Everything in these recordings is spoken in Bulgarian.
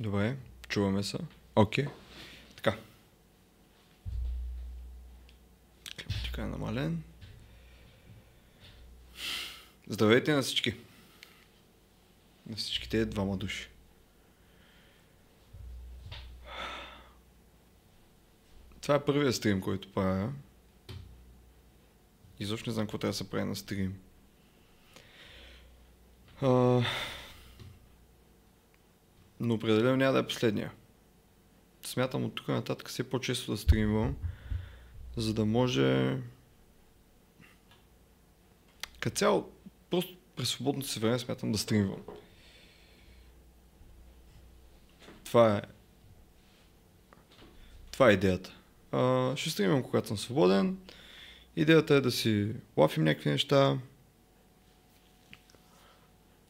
Добре, чуваме се. Окей. Така. Климатика е намален. Здравейте на всички. На всичките двама души. Това е първият стрим, който правя. Изобщо не знам какво трябва да се прави на стрим. Но определено няма да е последния. Смятам от тук нататък все по-често да стримвам, за да може като цяло просто през свободното си време смятам да стримвам. Това е идеята. Ще стримвам когато съм свободен. Идеята е да си лафим някакви неща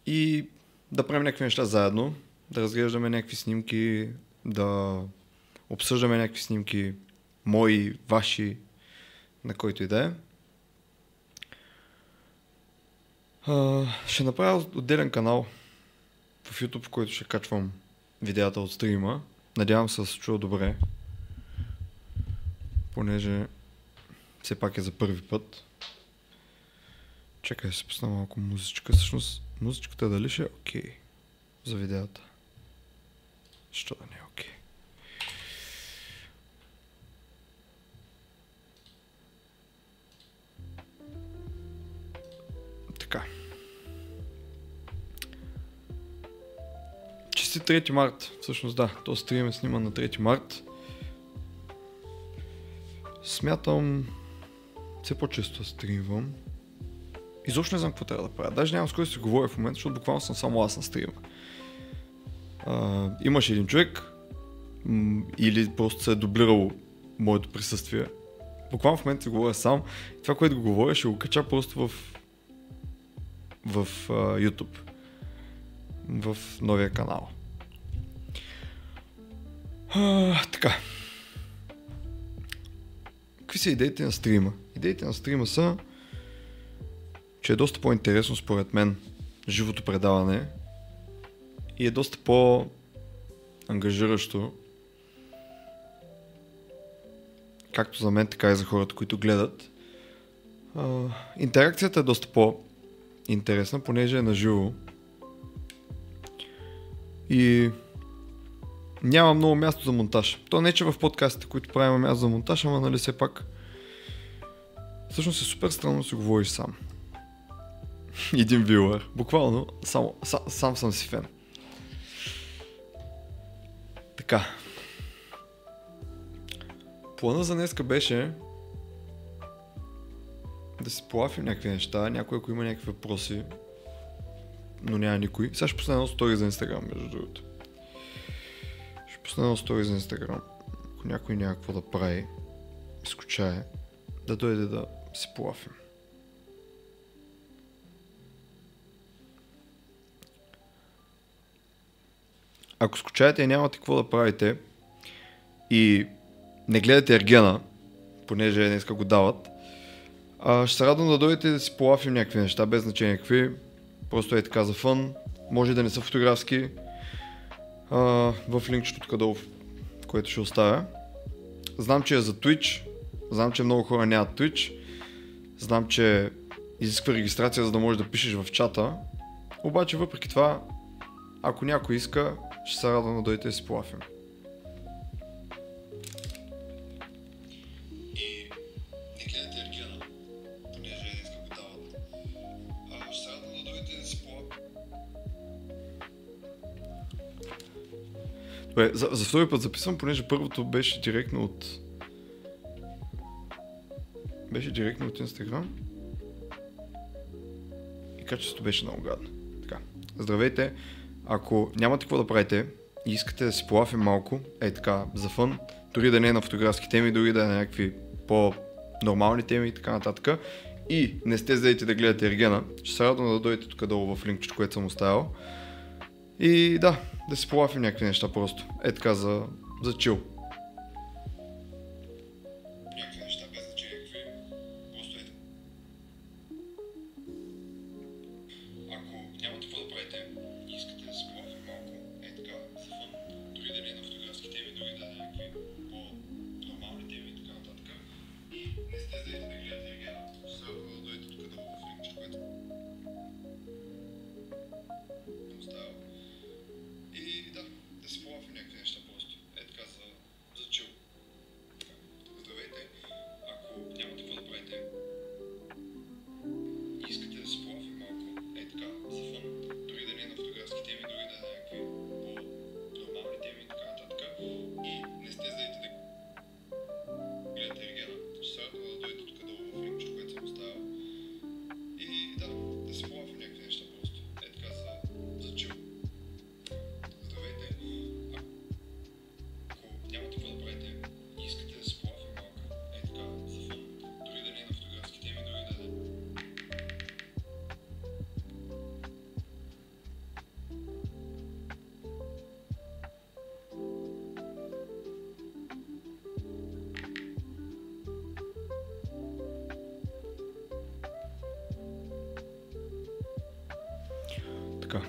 и да правим някакви неща заедно, да разглеждаме някакви снимки, да обсъждаме някакви снимки, мои, ваши, на който и да е. Ще направя отделен канал в YouTube, в който ще качвам видеята от стрима. Надявам се да се чува добре, понеже все пак е за първи път. Чакай да си пусна малко музичка. Всъщност музичката дали ще е окей за видеята? Що да не е окей? Така. Честит 3 март. Всъщност да, този стрим е сниман на 3 март. Смятам все по-често стримвам. Изобщо не знам какво трябва да правя. Даже нямам с кой да си говоря в момента, защото буквално съм само аз на стрима. Имаше един човек или просто се е дублирало моето присъствие. Буквално в момента си говоря сам. Това, което го говоря, ще го кача просто в YouTube. В новия канал. Така. Какви са идеите на стрима? Идеите на стрима са, че е доста по-интересно според мен живото предаване и е доста по-ангажиращо както за мен, така и за хората, които гледат. Интеракцията е доста по-интересна, понеже е наживо и няма много място за монтаж. То не е, че в подкастите, които правим място за монтаж, ама нали все пак всъщност е супер странно да си говориш сам. Един вилър. Буквално сам съм си фен. Така. Плана за днеска беше да си полафим някакви неща, някой ако има някакви въпроси, но няма никой. Сега ще пусна едно стори за Инстаграм, между другото. Ще пусна едно стори за Инстаграм. Ако някой няма какво да прави, изкочае, да дойде да си полафим. Ако скучаете и нямате какво да правите и не гледате Ергена, понеже днеска го дават, ще се радвам да дойдете да си полафим някакви неща, без значение какви. Просто е така за фън. Може да не са фотографски. В линкчето тук долу, което ще оставя. Знам, че е за Twitch. Знам, че много хора нямат Twitch. Знам, че изисква регистрация, за да можеш да пишеш в чата. Обаче въпреки това, ако някой иска, ще се радвам да дойдете да си полафим. Бе, за втори път записвам, понеже първото беше директно от Instagram и качеството беше много гадно. Така, здравейте, ако нямате какво да правите и искате да си полафим малко, така, за фън, дори да не е на фотографски теми, дори да е на някакви по-нормални теми и така нататък, и не сте заети да гледате Ергена, ще се радвам да дойдете тук долу в линкчето, което съм оставил. И да си полафим някакви неща просто. Така за чил. Някакви неща без значение какви. Просто Ако нямате какво да правите и искате да си полафим малко, така за фън, Не сте заети да гледате Ергена. Ще се радвам да дойдете тук долу в линкче, което съм оставил. И да си полафим някакви неща просто. Така за чил. Здравейте. Ако нямате какво да правите и искате да си полафим малко, така, за фън, дори да не е на фотографски теми, дори да е на някакви по-нормални теми и така нататък, и не сте заети да гледате Ергена, ще се радвам да дойдете тук долу в линкче, което съм оставил. И да си полафим някакви неща просто. Така, за чил. Здравейте. Ако нямате какво да правите и искате да си полафим малко, така, за фън, дори да не е на фотографски теми, дори да е така.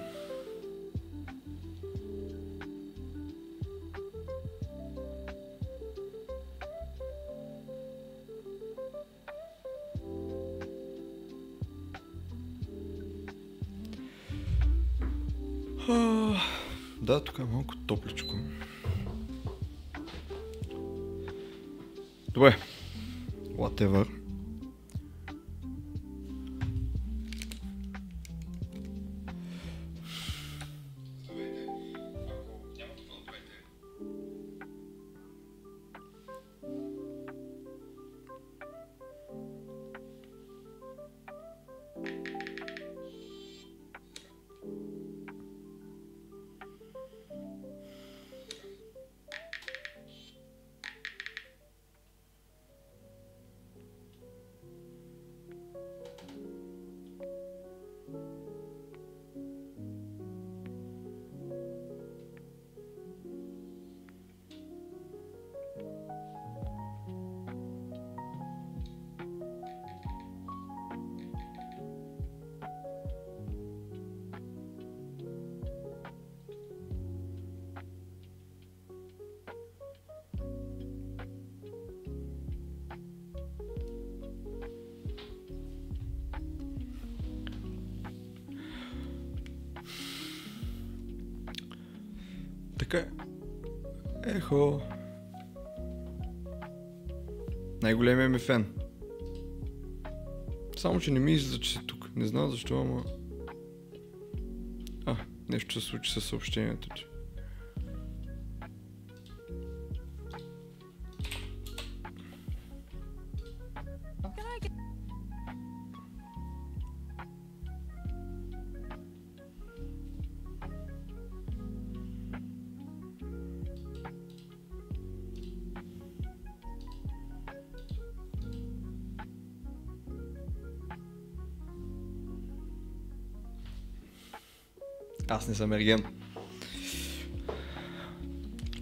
Да, тук е малко топличко. Добре. Whatever. Здравейте. Ако нямате какво да правите така. Ехо. Най-големият ми фен. Само, че не ми излиза, че си тук. Не знам защо, ама... нещо се случи със съобщението, че... Аз не съм ерген.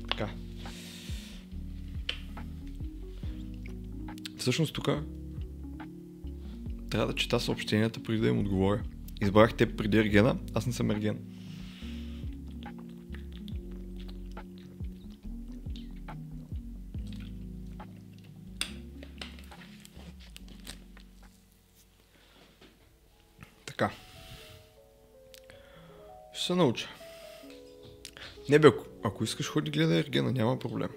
Така. Всъщност тук трябва да чета съобщенията преди да им отговоря. Избрах теб преди ергена, аз не съм ерген. Така. Ще се науча. Не бе, ако искаш ходи гледай ергена, няма проблем.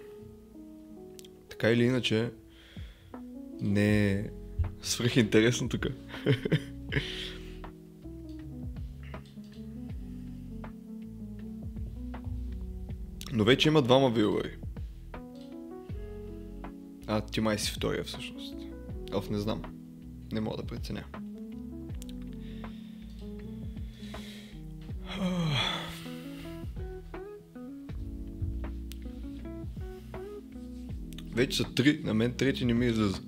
Така или иначе, не е свръхинтересно тук. Но вече има двама вилвари. Ти май си втория всъщност. Не знам. Не мога да преценя. Вече са 3, на мен трети не ми излиза.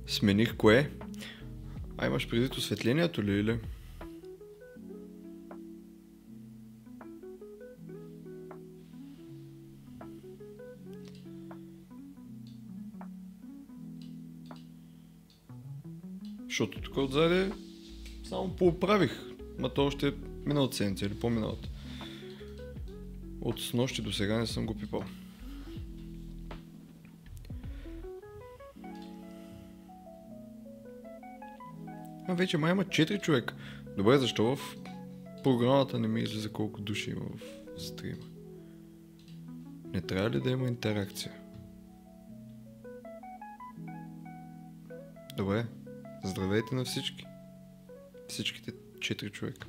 Смених кое? Имаш предвид осветлението ли или? Защото тук отзаде само поправих. Ма то още миналата седмица или по-миналата. От снощи до сега не съм го пипал. Вече май има 4 човека. Добре, защо в програмата не ми излиза колко души има в стрима? Не трябва ли да има интеракция? Добре, здравейте на всички. Всичките 4 човека.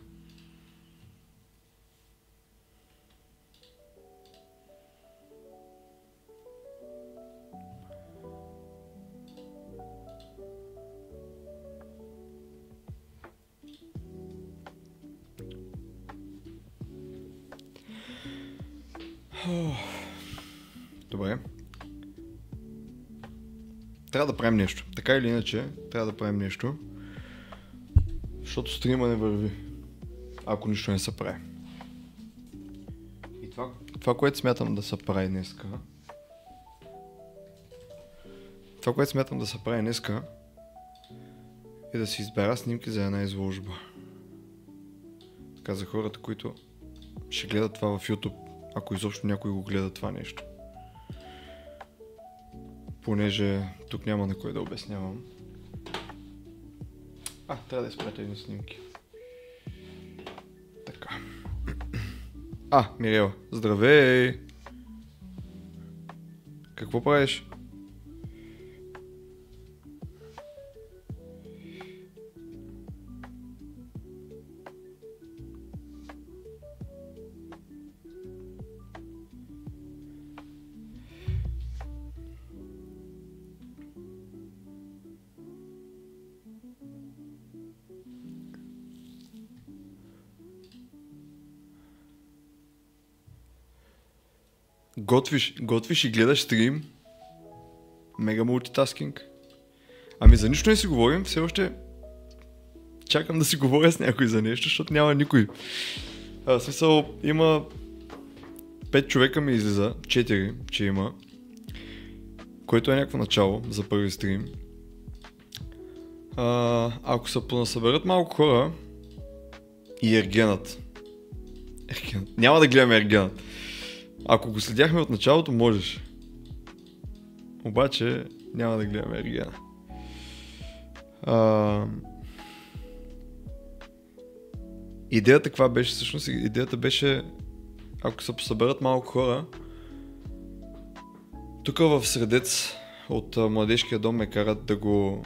Добре. Трябва да правим нещо. Така или иначе, трябва да правим нещо. Защото стрима не върви. Ако нищо не се прави. И това, което смятам да се прави днеска... Това, което смятам да се прави днеска, е да си избера снимки за една изложба. Така за хората, които ще гледат това в YouTube, ако изобщо някой го гледа това нещо. Понеже тук няма на кой да обяснявам. Трябва да изпратя едни снимки. Така. Мирела, здравей! Какво правиш? Готвиш и гледаш стрим. Мега мултитаскинг. За нищо не си говорим, все още чакам да си говоря с някой за нещо, защото няма никой. В смисъл, има 5 човека ми излиза, 4, че има, което е някакво начало за първи стрим. Ако се понасъберат малко хора и Ергенът. Няма да гледаме Ергенът. Ако го следяхме от началото, можеш. Обаче няма да гледаме Ергена. Идеята каква беше всъщност? Идеята беше, ако се посъберат малко хора, тук в Средец от младежкия дом ме карат да го...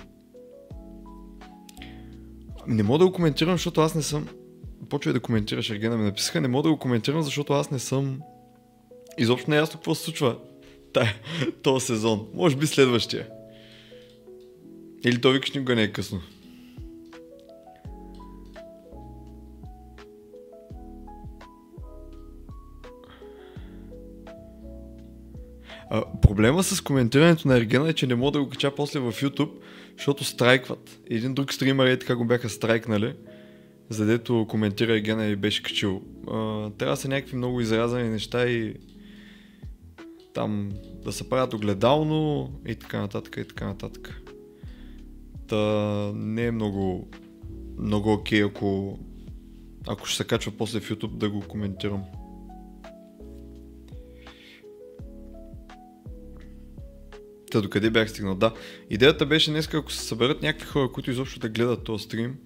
Не мога да го коментирам, защото аз не съм... Почвай да коментираш, Ергена ми написаха. Не мога да го коментирам, защото аз не съм... Изобщо не е ясно какво се случва този сезон. Може би следващия. Или то викаш никога не е късно. Проблема с коментирането на Ергена е, че не мога да го кача после в YouTube, защото страйкват. Един друг стример е така го бяха страйкнали, задето коментира Ергена и беше качил. Трябва да са някакви много изрязани неща и там да се правят огледално и така нататък и така нататък. Не е много окей, ако ще се качва после в YouTube да го коментирам. Докъде бях стигнал? Да, идеята беше днес, ако се съберат някакви хора, които изобщо да гледат този стрим,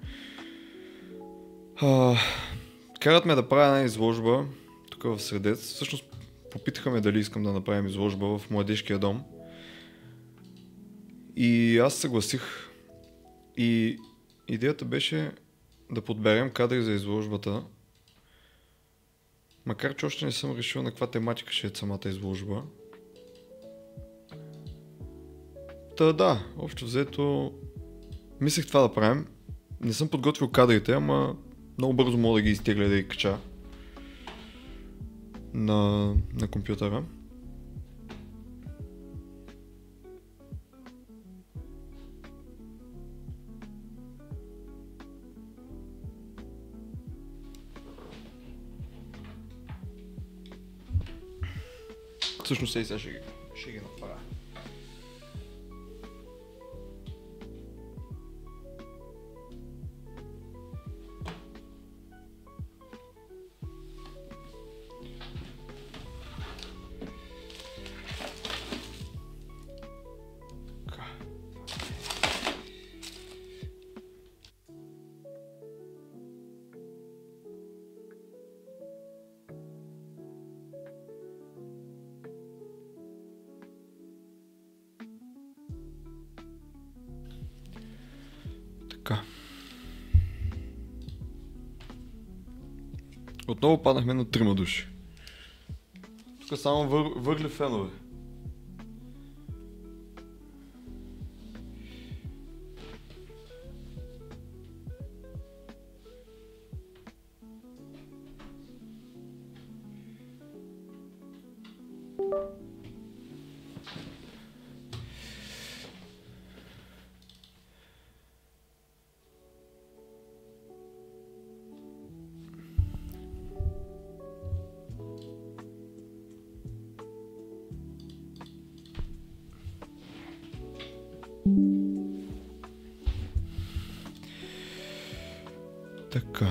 карат ме да правя една изложба тук в Средец. Всъщност попитаха ме дали искам да направим изложба в младежкия дом. И аз съгласих. И идеята беше да подберем кадри за изложбата. Макар че още не съм решил на каква тематика ще е самата изложба. Да, общо взето мислех това да правим. Не съм подготвил кадрите, ама много бързо мога да ги изтегля да ги кача на компютъра. Всъщност сега ще ги направя. Така. Отново паднахме на 3 души. Тук само върли фенове. Така.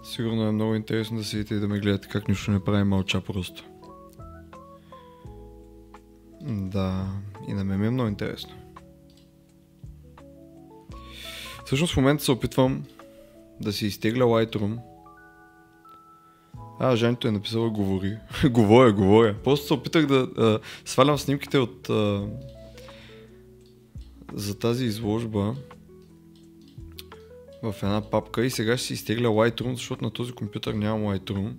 Сигурно е много интересно да седите и да ме гледате как нищо не прави, мълча просто. Да, и на мен ми е много интересно. Всъщност в момента се опитвам да си изтегля Lightroom. Жанито е написала говори. Говоря. Просто се опитах да свалям снимките от за тази изложба в една папка и сега ще си изтегля Lightroom, защото на този компютър нямам Lightroom.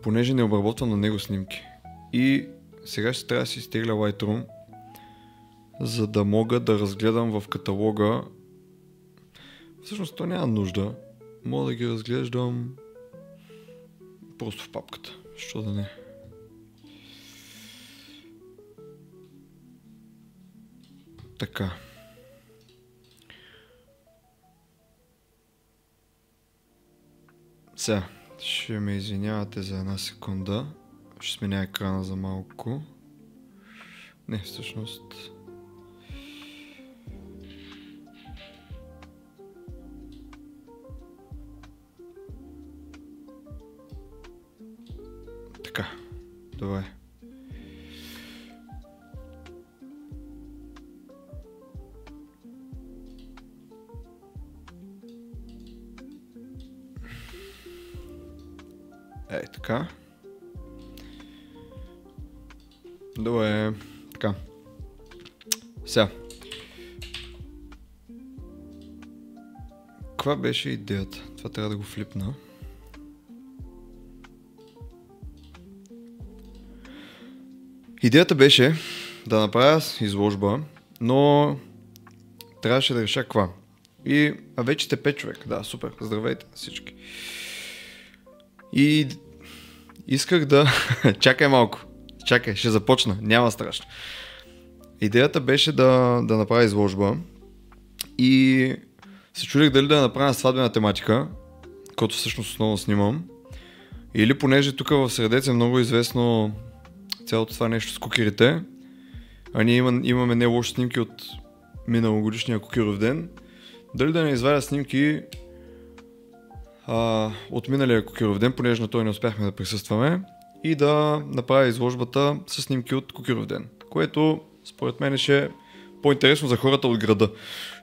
Понеже не обработвам на него снимки. И сега ще трябва да си изтегля Lightroom, за да мога да разгледам в каталога. Всъщност то няма нужда. Мога да ги разглеждам просто в папката. Що да не. Така. Сега, ще ме извинявате за една секунда. Ще сменя екрана за малко. Не, всъщност. Така, добре. Така. Добре, така. Сега. Каква беше идеята? Това трябва да го флипна. Идеята беше да направя изложба, но трябваше да реша каква. И вече сте 5 човека. Да, супер. Здравейте всички. И исках да... Чакай малко. Чакай, ще започна. Няма страшно. Идеята беше да направя изложба и се чудих дали да я направя на сватбена тематика, който всъщност основно снимам. Или понеже тук в Средец е много известно цялото това нещо с кукерите, а ние имаме не лоши снимки от миналогодишния кукеров ден, дали да не извадя снимки от миналия Кокиров ден, понеже на той не успяхме да присъстваме, и да направя изложбата с снимки от Кокиров ден, което според мен ще е по-интересно за хората от града.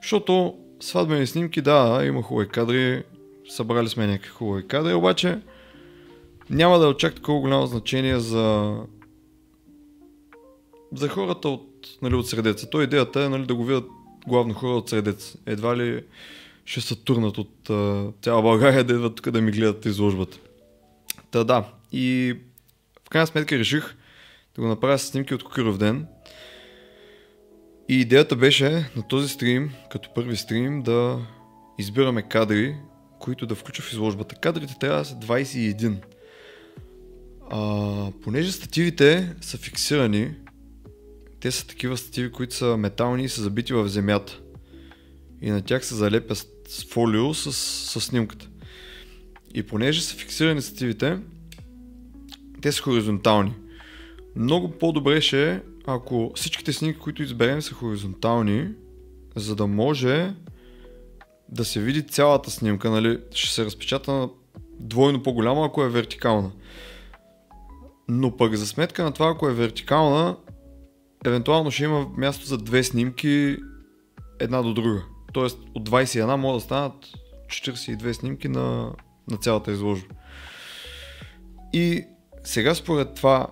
Защото сватбени снимки, да, има хубави кадри, събрали сме някакви хубави кадри, обаче няма да очаква такова голямо значение за хората от Средеца. То идеята е, нали, да го видят главно хора от Средец. Едва ли ще се турнат от цяла България да идват тук да ми гледат изложбата. Та да, и в крайна сметка реших да го направя с снимки от Кокиров ден. И идеята беше на този стрим, като първи стрим, да избираме кадри, които да включа в изложбата. Кадрите трябва да са 21. Понеже стативите са фиксирани, те са такива стативи, които са метални и са забити в земята. И на тях се залепя с фолио с снимката. И понеже са фиксирани стативите, те са хоризонтални. Много по-добре ще е, ако всичките снимки, които изберем, са хоризонтални, за да може да се види цялата снимка, нали, ще се разпечата двойно по-голяма, ако е вертикална. Но пък за сметка на това, ако е вертикална, евентуално ще има място за две снимки една до друга. Тоест от 21 могат да станат 42 снимки на цялата изложба. И сега според това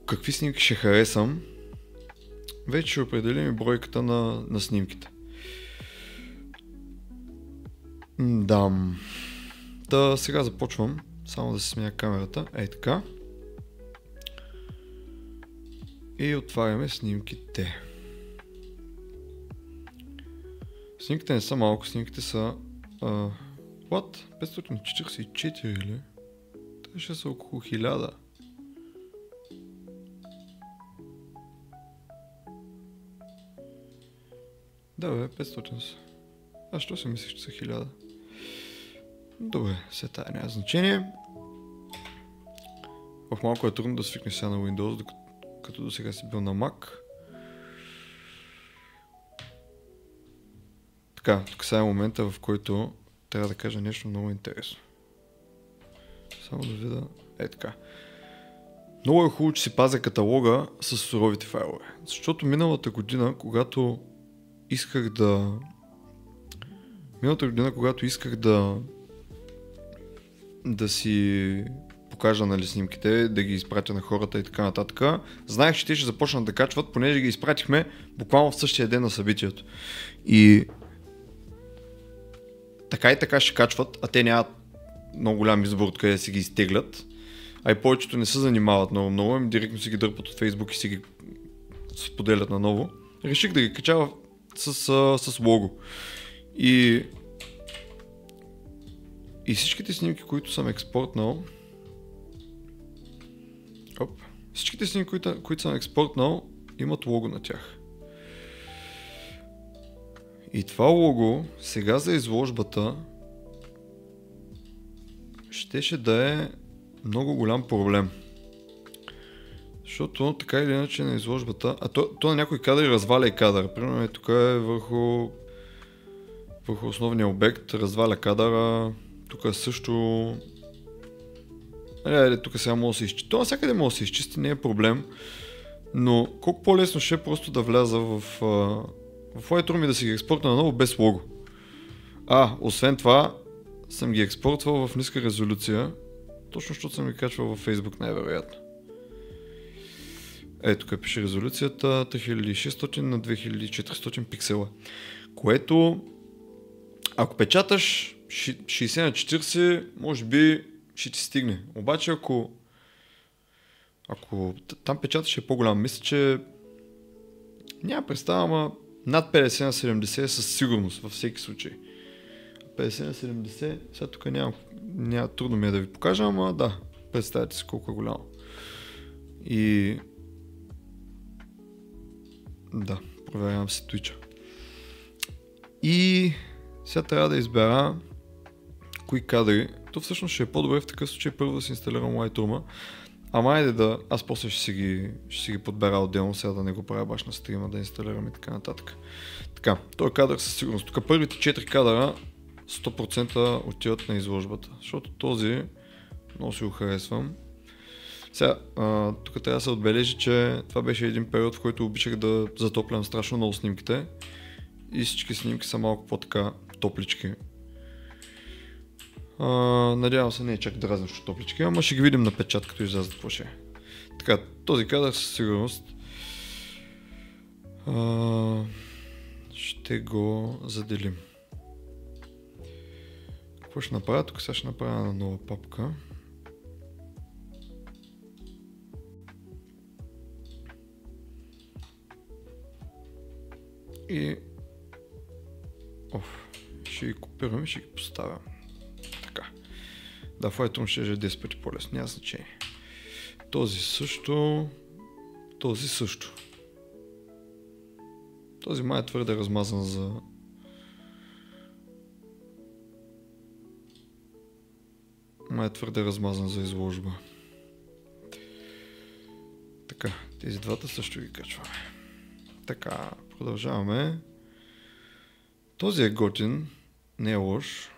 какви снимки ще харесам, вече ще определим и бройката на снимките. Да. Та сега започвам. Само да се сменя камерата. Ей така. И отваряме снимките. Снимките не са малко, снимките са... What? 544 или? Те ще са около 1000. Да бе, 500 са. Аз що си мислиш, че са 1000? Добре, все тая няма значение. Малко е трудно да свикнеш сега на Windows, като до сега си бил на Mac. Така, тук сега е момента, в който трябва да кажа нещо много интересно. Само да видя... така. Много е хубаво, че си пазя каталога с суровите файлове. Защото миналата година, когато исках да си покажа, нали, снимките, да ги изпратя на хората и така нататък, знаех, че те ще започнат да качват, понеже ги изпратихме буквално в същия ден на събитието. И така ще качват, а те нямат много голям избор откъде да си ги изтеглят, а и повечето не се занимават много, директно си ги дърпат от Facebook и си ги споделят наново. Реших да ги кача с лого. И всичките снимки, които съм експортнал, имат лого на тях. И това лого сега за изложбата щеше да е много голям проблем. Защото така или иначе на изложбата... то на някой кадър разваля и кадър. Примерно тук е върху основния обект, разваля кадъра. Тук също... тук сега може да се изчисти. То навсякъде може да се изчисти, не е проблем. Но колко по-лесно ще е просто да вляза в Lightroom и да си ги експортна наново без лого. Освен това съм ги експортвал в ниска резолюция, точно защото съм ги качвал във Facebook най-вероятно. Тук пише резолюцията 3600 на 2400 пиксела. Което, ако печаташ 60 на 40, може би ще ти стигне. Обаче ако там печаташ е по-голям, мисля, че няма представа, ама над 50 на 70 със сигурност във всеки случай. 50 на 70, сега тук няма трудно ми е да ви покажа, ама да, представете си колко е голямо. И да, проверявам си Twitch. И сега трябва да избера кои кадри. То всъщност ще е по-добре в такъв случай първо да си инсталирам Lightroom. Ама айде да... Аз после ще си ги подбера отделно, сега да не го правя баш на стрима, да инсталирам и така нататък. Така, този кадър със сигурност. Тук първите 4 кадъра 100% отиват на изложбата, защото този много си го харесвам. Сега, тук трябва да се отбележи, че това беше един период, в който обичах да затоплям страшно много снимките и всички снимки са малко по-така топлички. Надявам се не е чак дразнещо топлички, ама ще ги видим на печат, като излязат какво ще е. Така, този кадър със сигурност ще го заделим. Какво ще направя? Тук сега ще направя на нова папка. И ще ги копирам и ще ги поставям. Така. Да, в Lightroom ще е 10 пъти по-лесно, няма значение. Този също. Този също. Този май е твърде размазан за... изложба. Така, тези двата също ги качваме. Така, продължаваме. Този е готин, не е лош.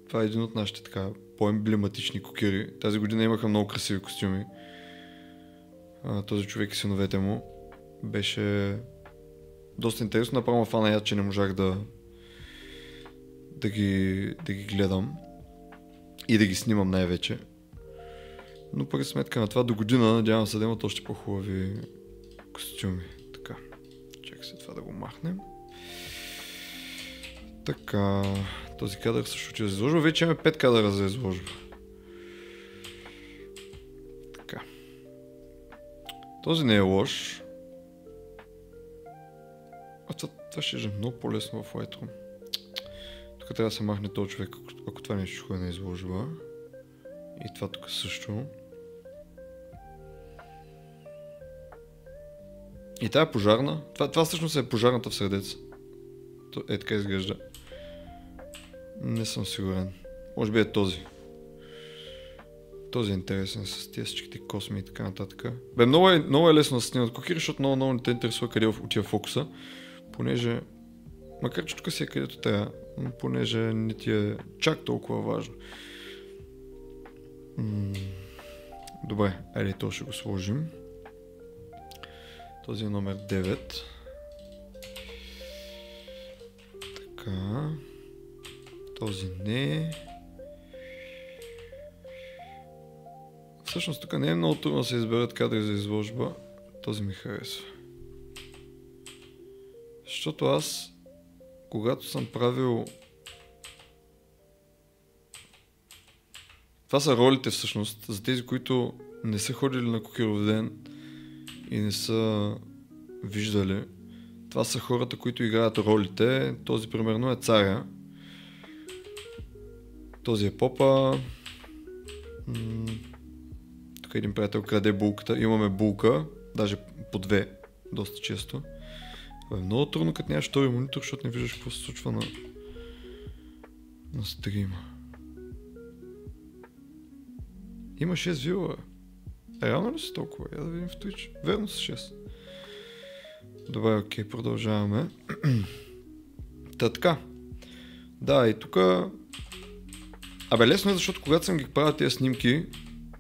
Това е един от нашите така по-емблематични кокери. Тази година имаха много красиви костюми. Този човек и синовете му. Беше доста интересно. Направо ме фана я, че не можах да ги гледам и да ги снимам най-вече. Но пък сметка на това до година надявам се да имат още по-хубави костюми. Така, чакай се това да го махнем. Така, този кадър също ще изложа. Вече имаме 5 кадъра за изложба. Така. Този не е лош. Това ще е много по-лесно в Lightroom. Тук трябва да се махне този човек, ако това нещо ще ходи на изложба. И това тук също. И тая е пожарна. Това всъщност е пожарната в средец. Е, така изглежда. Не съм сигурен. Може би е този. Този е интересен с тези всичките косми и така нататък. Много е лесно да се снимат кокери, защото много не те интересува къде отива фокуса. Понеже, макар че тук си е където трябва, понеже не ти е чак толкова важно. Добре, айде то ще го сложим. Този е номер 9. Така. Този не. Всъщност тук не е много трудно да се изберат кадри за изложба. Този ми харесва. Защото аз, когато съм правил... Това са ролите всъщност, за тези, които не са ходили на кокеров ден и не са виждали. Това са хората, които играят ролите. Този примерно е царя. Този е попа. Тук един приятел краде булката. Имаме булка, даже по 2, доста често. Е много трудно, като нямаш втори монитор, защото не виждаш какво се случва на стрима. Има 6 вила. Реално ли са толкова? Я да видим в Twitch. Верно са 6. Добре, окей, продължаваме. Така. Да, и тук... Лесно е, защото когато съм ги правил тези снимки,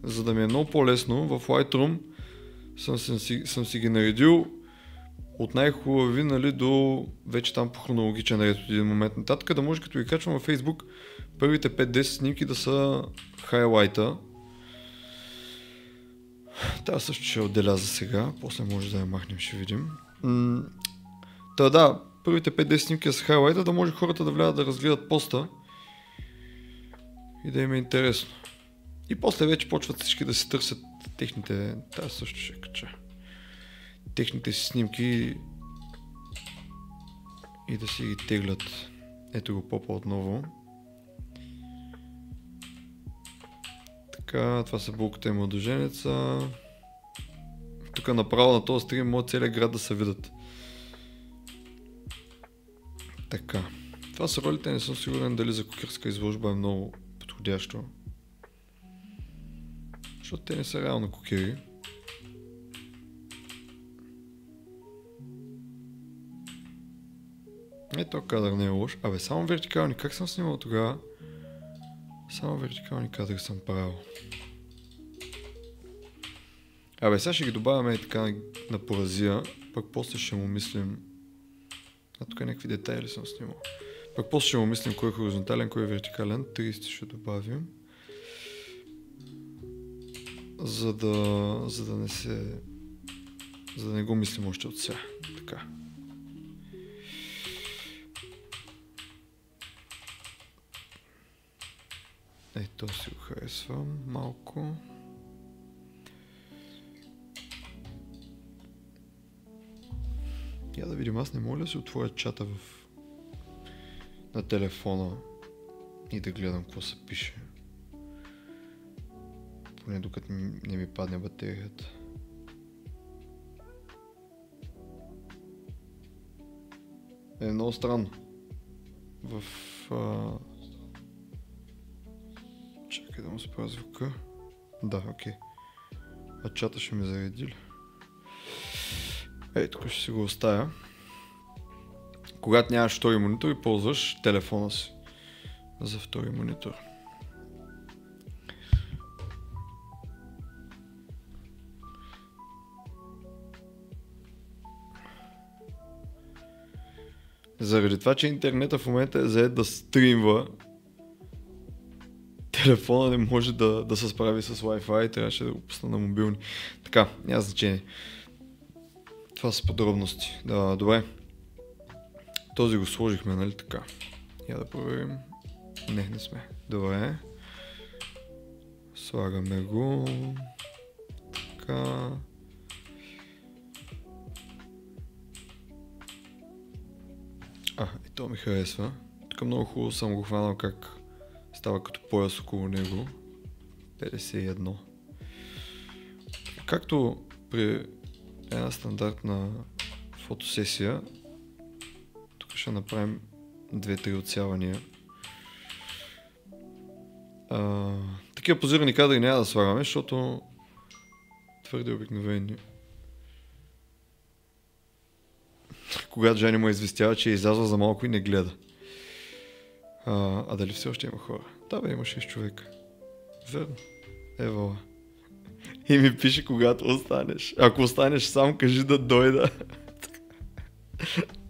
за да ми е много по-лесно, в Lightroom съм си ги наредил от най-хубави, нали, до вече там по хронологичен ред от един момент нататък, да може като ги качвам във Facebook, първите 5-10 снимки да са хайлайта. Та също ще отделя за сега, после може да я махнем, ще видим. Да, първите 5-10 снимки са хайлайта, да може хората да влязат да разгледат поста и да им е интересно. И после вече почват всички да си търсят техните... Тая също ще кача. Техните си снимки и да си ги теглят. Ето го попа отново. Така, това са булката и младоженеца. Тук направо на този стрим може целият град да се видят. Така. Това са ролите, не съм сигурен дали за кокерска изложба е много подходящо. Защото те не са реално кокери. Ето кадър не е лош. Абе, само вертикални. Как съм снимал тогава? Само вертикални кадри съм правил. Абе, сега ще ги добавяме и така на поразия. Пък после ще му мислим... А тук някакви детайли съм снимал. Пък после ще му мислим кой е хоризонтален, кой е вертикален. 30 ще добавим. За да не се... За да не го мислим още от сега. Така. Ето си го харесвам малко. Я да видим, аз не мога ли да си отворя чата на телефона и да гледам какво се пише. Поне докато не ми падне батерията. Е много странно. Чакай да му спра звука. Да, окей. А чата ще ме зареди ли? Ей, тук ще си го оставя. Когато нямаш втори монитор и ползваш телефона си за втори монитор. Заради това, че интернета в момента е заед да стримва, телефона не може да се справи с Wi-Fi и трябваше да го пусна на мобилни. Така, няма значение. Това са подробности. Да, добре. Този го сложихме, нали така? Я да проверим. Не сме. Добре. Слагаме го. Така. И то ми харесва. Тук много хубаво съм го хванал как става като пояс около него. 51. Както при една стандартна фотосесия, тук ще направим 2-3 отсявания. Такива позирани кадри няма да слагаме, защото твърде обикновени. Когато Жени му известява, че е излязла за малко и не гледа. Дали все още има хора? Да бе, има 6 човека. Верно. Евала. И ми пише, когато останеш. Ако останеш сам, кажи да дойда.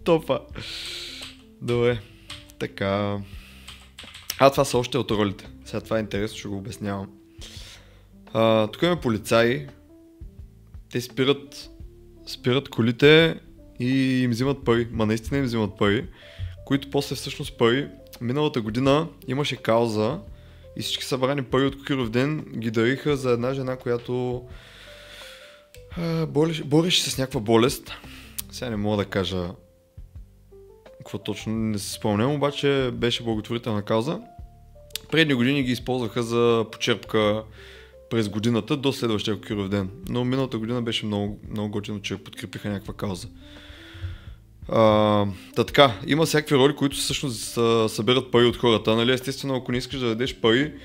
Топа. Добре. Така. Това са още от ролите. Сега това е интересно, ще го обяснявам. Тук има полицаи. Те спират колите и им взимат пари. Наистина им взимат пари. Които после всъщност пари. Миналата година имаше кауза и всички събрани пари от Кокиров ден ги дариха за една жена, която бореше се с някаква болест. Сега не мога да кажа какво точно, не се спомням, обаче беше благотворителна кауза. Предни години ги използваха за почерпка през годината до следващия Кокиров ден. Но миналата година беше много, много готино, че подкрепиха някаква кауза. Така, има всякакви роли, които всъщност събират пари от хората. Нали? Естествено, ако не искаш да дадеш пари,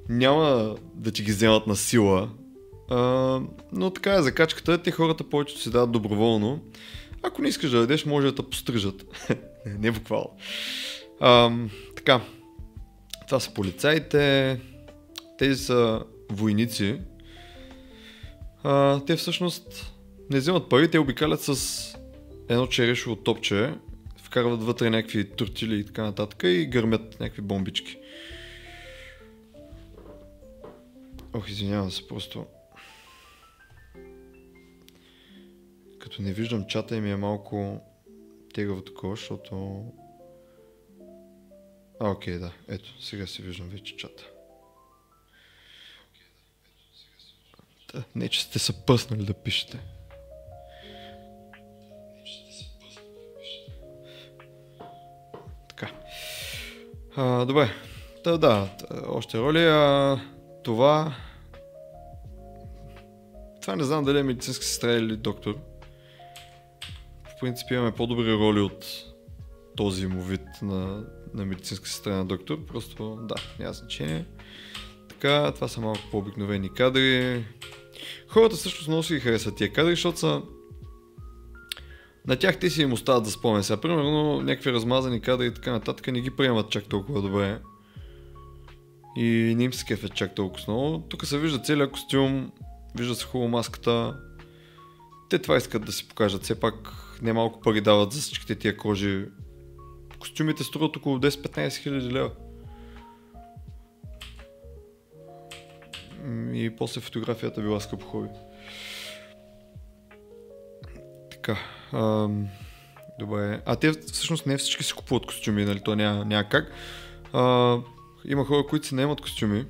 няма да ти ги вземат на сила. Но така е закачката, те хората повечето си дават доброволно. Ако не искаш да дадеш, може да те пострижат. Не буквално. Така, това са полицаите, тези са войници. Те всъщност не вземат пари, те обикалят с едно черешово топче, вкарват вътре някакви тортили и така нататък и гърмят някакви бомбички. Извинявам се, просто като не виждам чата и ми е малко тегаво такова, защото... Окей, да, ето, сега си виждам вече чата. Не, че сте се пъснали да пишете. Така. Добре. Да, още роли. Това не знам дали е медицинска сестра или доктор. В принцип имаме по-добри роли от този му вид на медицинска сестра на доктор. Просто да, няма значение. Така, това са малко по-обикновени кадри. Хората всъщност много си ги харесват тия кадри, защото са на тях те си им остават за спомен. Сега, примерно, някакви размазани кадри и така нататък не ги приемат чак толкова добре. И не им се кефят чак толкова много. Тук се вижда целият костюм, вижда се хубаво маската. Те това искат да си покажат. Все пак не малко пари дават за всичките тия кожи. Костюмите струват около 10-15 хиляди лева. И после фотографията била скъпо хоби. Така. Добре. Те всъщност не всички си купуват костюми, нали? То няма как. Има хора, които си наемат костюми.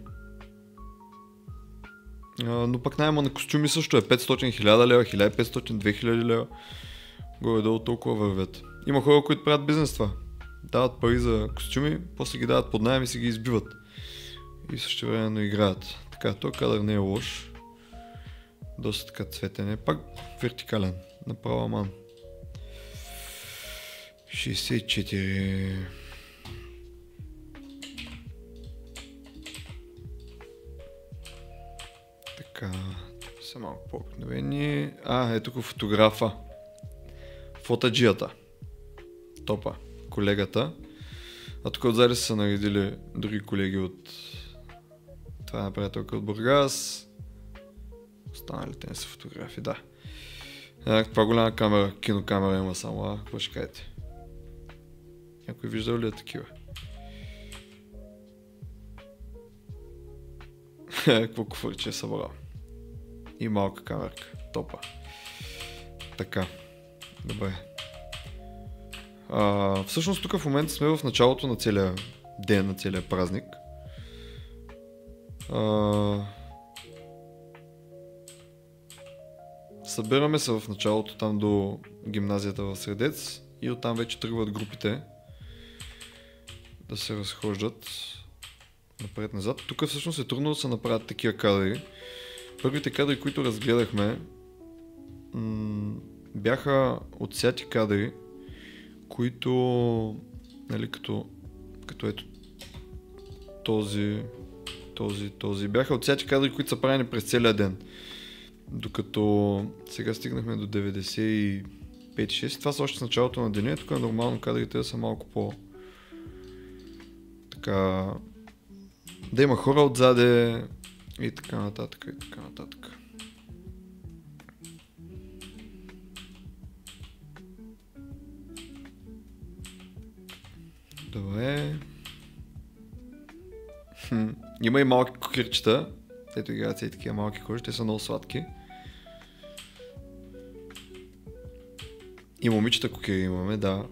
Но пък найема на костюми също е 500-1000 лева, 1500-2000 лева. Горе-долу толкова вървят. Има хора, които правят бизнес това. Дават пари за костюми, после ги дават под наем и си ги избиват. И същевременно играят. Така, този кадър не е лош. Доста така цветен е. Пак вертикален. Направо аман. 64. Така, са малко по-обикновени. Ето тук фотографа. Фотаджията. Топа. Колегата. А тук отзади са наредили други колеги от това на приятелка от Бургас. Останалите не са фотографи, да. Това голяма камера, кинокамера има само, какво ще кажете? Някой виждал ли е такива? Какво куфърче е събрал? И малка камерка. Топа. Така. Добре. Всъщност тук в момента сме в началото на целия ден, на целия празник. Събираме се в началото там до гимназията в Средец и оттам вече тръгват групите да се разхождат напред-назад. Тук всъщност е трудно да се направят такива кадри. Първите кадри, които разгледахме, бяха отсяти кадри, които, нали, като ето този, бяха отсяти кадри, които са правени през целия ден. Докато сега стигнахме до 95-6, това са още с началото на деня, тук е нормално кадрите са малко по така, да има хора отзаде и така нататък, и така нататък. Добре. Има и малки кукирчета. Ето играят се и такива малки кожи, те са много сладки. И момичета кукири имаме, да.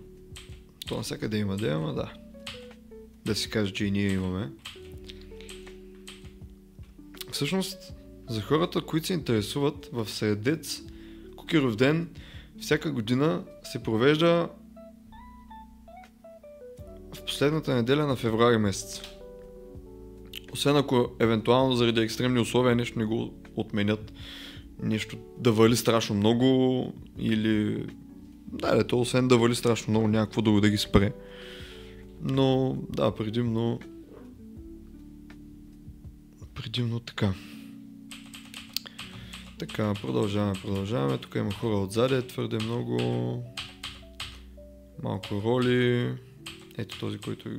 То навсякъде има да, ама да. Да си каже, че и ние имаме. Всъщност, за хората, които се интересуват, в Средец Кукиров ден всяка година се провежда в последната неделя на февруари месец. Освен ако евентуално заради екстремни условия нещо не го отменят, нещо да вали страшно много или... Да, то освен да вали страшно много, някакво друго да ги спре. Но да, предимно така. Така, продължаваме. Тук има хора отзаде, твърде много. Малко роли. Ето този, който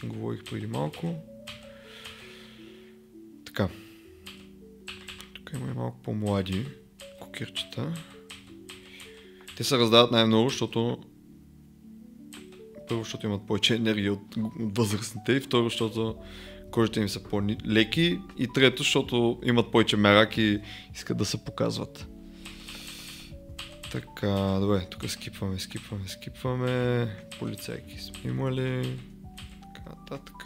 говорих преди малко. Така. Тук има и малко по-млади кукирчета. Те се раздават най-много, първо, защото имат повече енергия от възрастните и второ, защото кожите им са по-леки и трето, защото имат повече мерак и искат да се показват. Така, добре, тук скипваме. Полицайки сме имали. Така, нататък.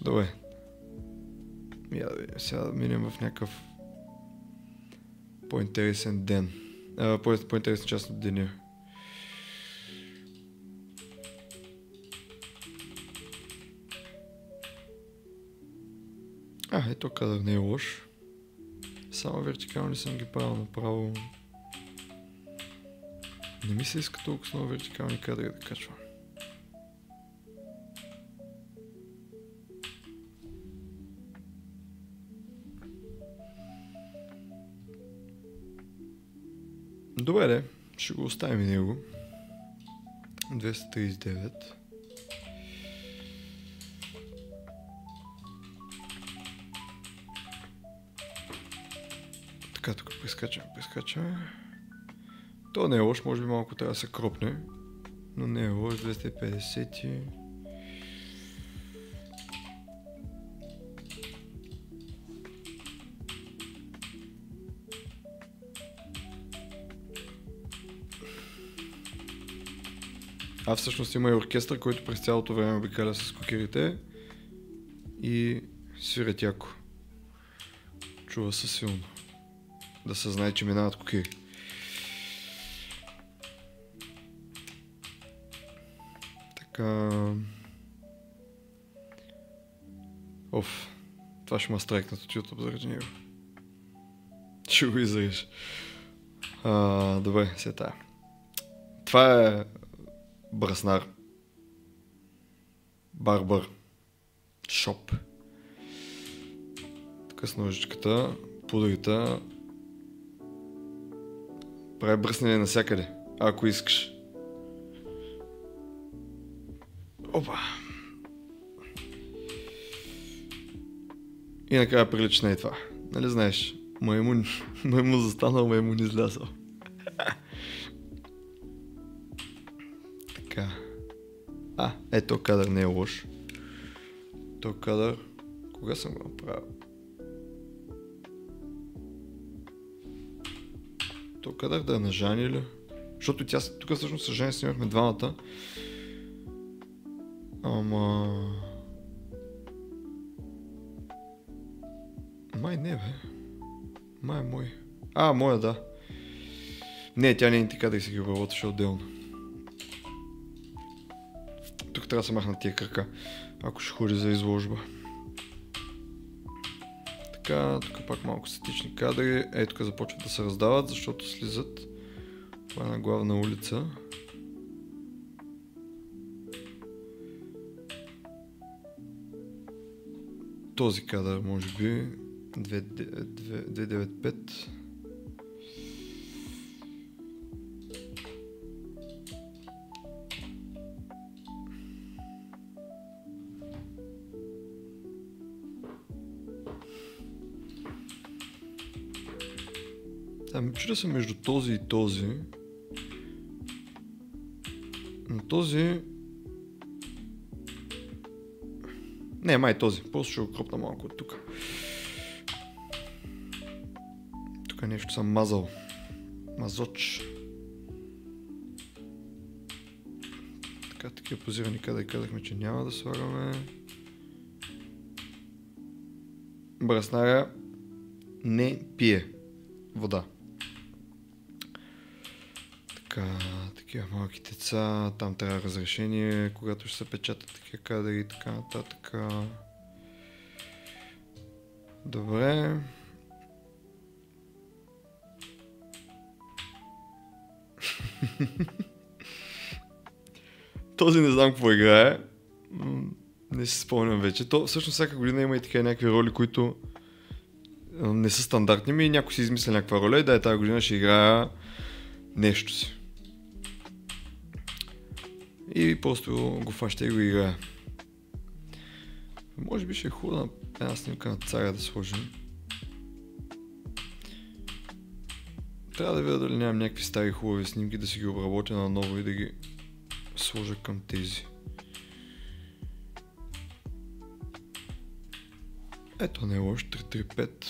Добре. Сега да минем в някакъв по-интересен ден. По-интересен част от деня. Ето кадър не е лош. Само вертикални съм ги правил направо. Не ми се иска толкова много вертикални кадри да качвам. Добре, де. Ще го оставим и него. 239. Така, тук прескачаме. То не е лош, може би малко трябва да се кропне. Но не е лош, 250. А всъщност има и оркестър, който през цялото време обикаля с кокерите и свирят яко. Чува се силно. Да се знае, че минават кокери. Така... това ще ма страйкнат от YouTube заради него. Ще го изреш. Добре, сега тая. Това е браснар. Барбър. Шоп. Така с ножичката, пудрите. Прави бръснене навсякъде, ако искаш. Опа. И накрая прилича на и това. Нали знаеш? Маймун застанал, маймун излязъл. Така. Ето кадър не е лош. То кадър... Кога съм го направил? То кадър да е на Жани или? Защото тук всъщност с Жани снимахме двамата. Май не бе. Май е мой. Моя да. Не, тя не е така да си ги обработваше отделно. Тук трябва да се махна тия крака, ако ще ходи за изложба. Така, тук пак малко статични кадри. Тук започват да се раздават, защото слизат. Това е на главна улица. Този кадър може би 295. Чудя се между този и този. Но този... Не, май този. Просто ще го кропна малко от тук. Тук нещо съм мазал. Мазоч. Така, такива позирани кадри казахме, че няма да слагаме. Браснаря не пие вода. Така, такива малки деца, там трябва разрешение, когато ще се печатат такива кадри и така нататък. Добре. Този не знам какво играе. Не си спомням вече. То всъщност всяка година има и така някакви роли, които не са стандартни, и някой си измисля някаква роля и да, тази година ще играя нещо си. И просто го фаща и го играя. Може би ще е хубаво една снимка на царя да сложим. Трябва да видя дали нямам някакви стари хубави снимки, да си ги обработя наново и да ги сложа към тези. Ето не е лош, 335.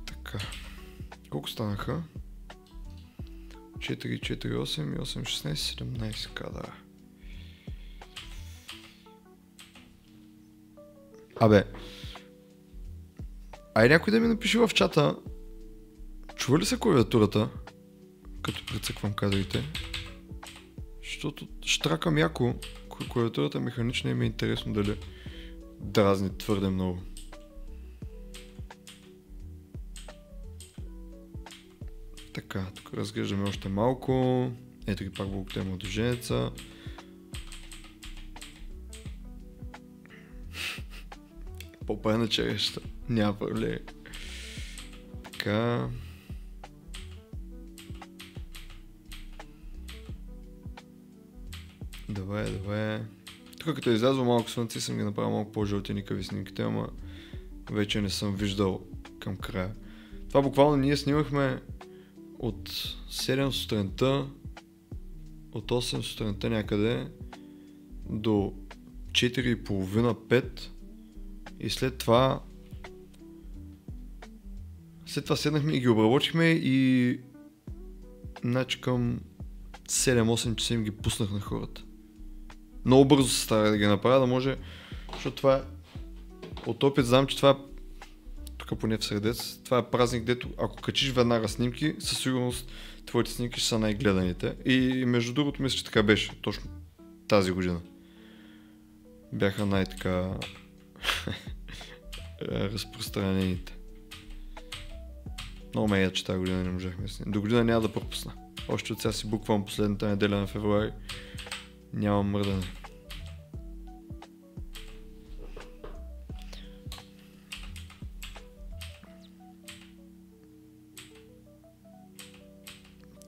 Така. Колко станаха? 4, 4, 8 и 8, 16, 17 кадра. Айде някой да ми напише в чата, чува ли се клавиатурата, като прецъквам кадрите? Защото штракам яко, клавиатурата механична и ми е интересно дали дразни твърде много. Така, тук разглеждаме още малко. Ето ги пак блоките младоженеца. Попа е на череща. Няма проблем. Така. Добре. Тук като е излязло малко слънце, съм ги направил малко по-жълтеникави снимките, ама вече не съм виждал към края. Това буквално ние снимахме от 7 сутринта, от 8 сутринта някъде до 4:30-5 и след това седнахме и ги обработихме и значи към 7-8 часа им ги пуснах на хората. Много бързо се старах да ги направя, да може, защото това е от опит, знам, че това тук поне в Средец, това е празник, дето ако качиш веднага снимки, със сигурност твоите снимки ще са най-гледаните. И между другото мисля, че така беше, точно тази година. Бяха най-така разпространените. Много ме че тази година не можахме да снимам. До година няма да пропусна. Още от сега си буквам последната неделя на февруари. Нямам мърдане.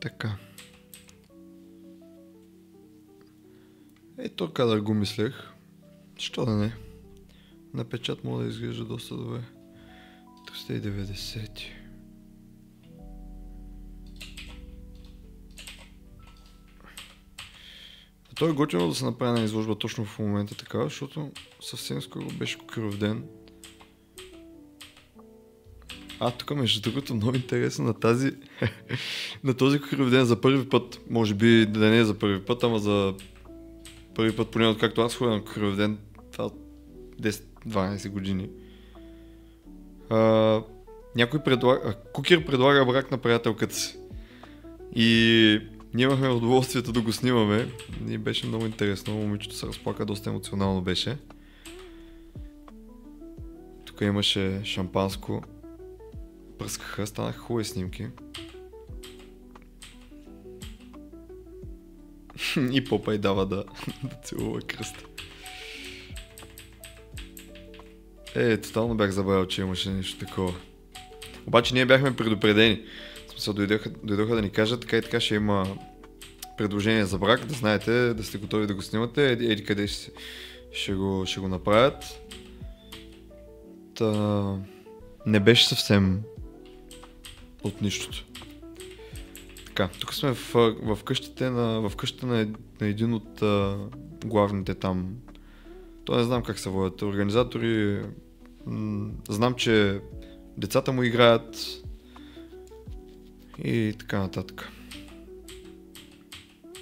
Така. Ето кадър го мислех. Що да не? На печат мога да изглежда доста добре. 390. То е готино да се направи на изложба точно в момента така, защото съвсем скоро беше Кукуровден. Тук между другото много интересно на тази на този Кукуровден за първи път, може би да не е за първи път, ама за първи път, поне откакто аз ходя на Кукуровден, това 10-12 години. Някой предлага, Кукер предлага брак на приятелката си. И ние имахме удоволствието да го снимаме и беше много интересно, момичето се разплака, доста емоционално беше. Тук имаше шампанско, пръскаха, станаха хубави снимки. И Попай дава да целува кръста. Тотално бях забравил, че имаше нещо такова. Обаче ние бяхме предупредени. В смисъл, дойдоха да ни кажат, така и така ще има предложение за брак, да знаете, да сте готови да го снимате, еди къде ще го направят. Не беше съвсем от нищото. Така, тук сме в къщата на един от главните там. То не знам как се водят организатори. Знам, че децата му играят и така нататък.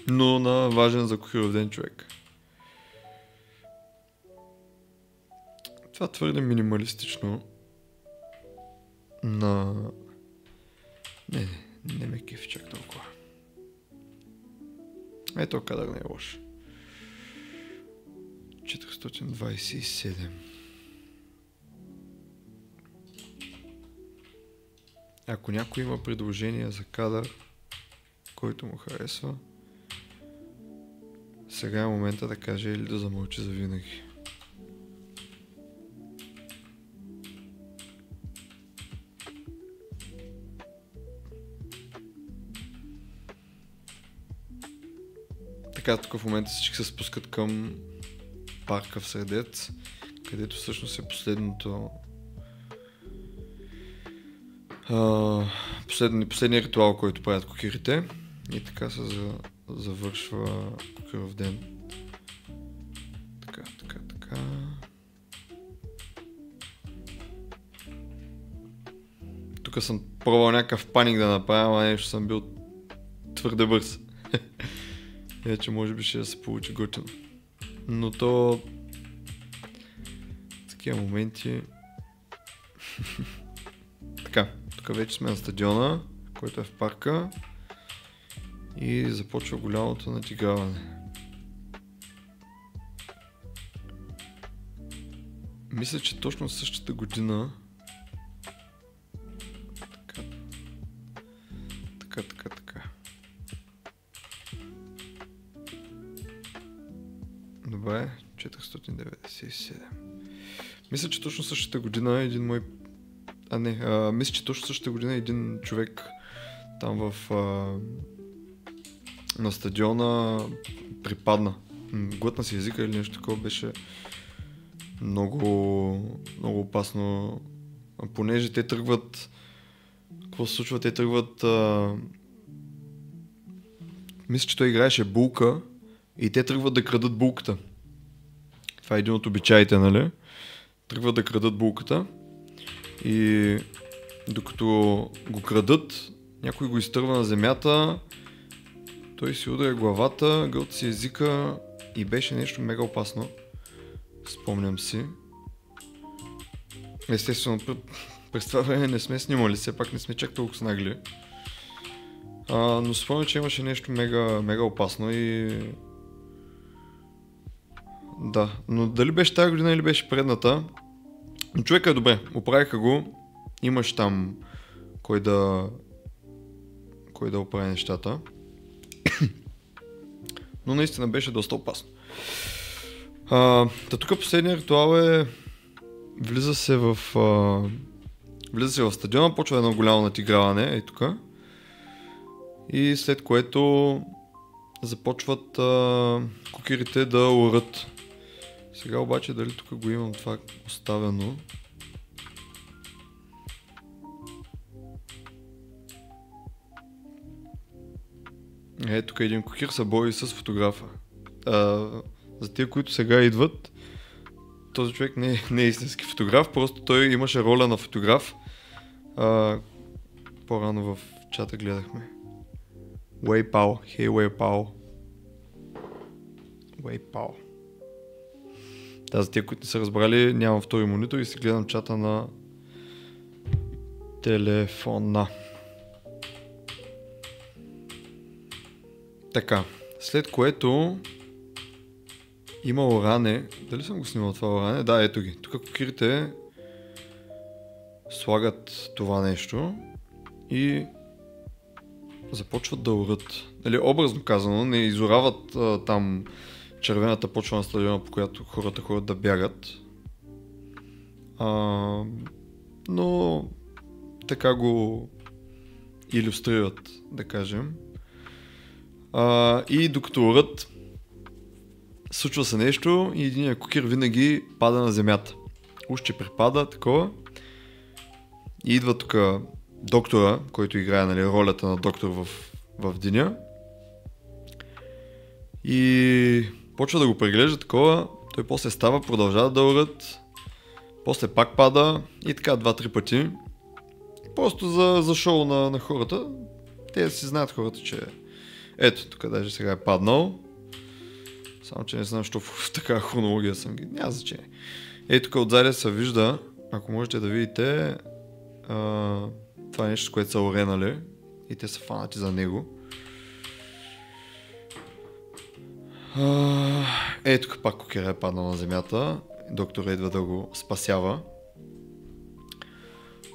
Но на важен за Кукуровден човек. Това твърде минималистично. Не ме кефи чак толкова. Ето кадър не е лош. 427. Ако някой има предложение за кадър, който му харесва, сега е момента да каже или да замълчи завинаги. Така, тук в момента всички се спускат към парка в Средец, където всъщност е последният ритуал, който правят кукерите. И така се завършва Кукуровден. Така. Тук съм пробвал някакъв паник да направя, а нещо съм бил твърде бърз. Че може би ще да се получи готино. Но то... такива моменти... Така, тук вече сме на стадиона, който е в парка. И започва голямото надиграване. Мисля, че точно в същата година... Така. Добре, 497. Мисля, че точно същата година един мой Мисля, че точно същата година един човек там на стадиона припадна. Глътна си езика или нещо такова, беше много, много опасно. Понеже те тръгват... Какво се случва? Те тръгват... Мисля, че той играеше булка и те тръгват да крадат булката. Това е един от обичаите, нали? Тръгват да крадат булката и докато го крадат, някой го изтърва на земята, той си удря главата, гълта си езика и беше нещо мега опасно. Спомням си. Естествено, през това време не сме снимали, все пак не сме чак толкова нагли. Но спомням, че имаше нещо мега, мега опасно и... Да, но дали беше тази година или беше предната, но човека е добре, оправиха го, имаш там кой да оправи нещата, но наистина беше доста опасно. Тук последният ритуал е влиза се в стадиона, почва едно голямо натиграване, ей тук, и след което започват кукерите да орат. Сега обаче дали тук го имам това оставено. Тук един кукер се бори с фотографа. За тия, които сега идват, този човек не е истински фотограф, просто той имаше роля на фотограф. По-рано в чата гледахме. Уейпао, хей Уейпао. Уейпао. Да, за тия, които не са разбрали, нямам втори монитор и си гледам чата на телефона. Така, след което има оране. Дали съм го снимал това оране? Да, ето ги. Тук кукирите слагат това нещо и започват да орат. Нали, образно казано, не изорават там червената почва на стадиона, по която хората ходят да бягат. Но така го илюстрират, да кажем. И докато орат, случва се нещо и единият кукер винаги пада на земята. Уж че припада, такова. И идва тук доктора, който играе, нали, ролята на доктор в деня. И почва да го преглежда такова. Той после става, продължава да орат. После пак пада и така 2-3 пъти. Просто за шоу на хората. Те си знаят хората, че ето, тук даже сега е паднал. Само, че не знам, защо в такава хронология съм ги. Няма значение. Ето, тук отзади се вижда, ако можете да видите, това е нещо, с което са оренали и те са фанати за него. Ето, тук пак кукера е паднал на земята. Доктора идва да го спасява.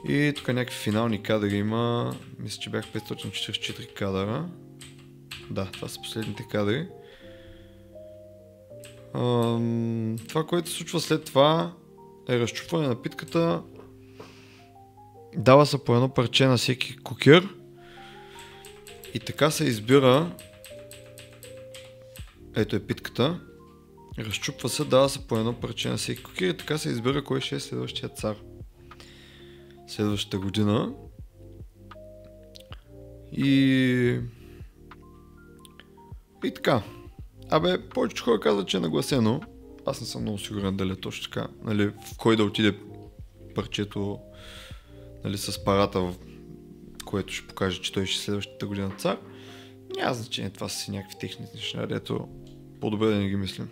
И тук някакви финални кадри има. Мисля, че бях 544 кадъра. Да, това са последните кадри. Това, което се случва след това, е разчупване на питката. Дава се по едно парче на всеки кукер. И така се избира. Ето е питката. Разчупва се, дава се по едно парче на всеки кукер и така се избира кой ще е следващия цар. Следващата година. И така. Повечето хора казват, че е нагласено. Аз не съм много сигурен дали е точно така. Нали, в кой да отиде парчето, нали, с парата, в което ще покаже, че той ще е следващата година цар. Няма значение, това са си някакви техни неща, дето по-добре да не ги мислим.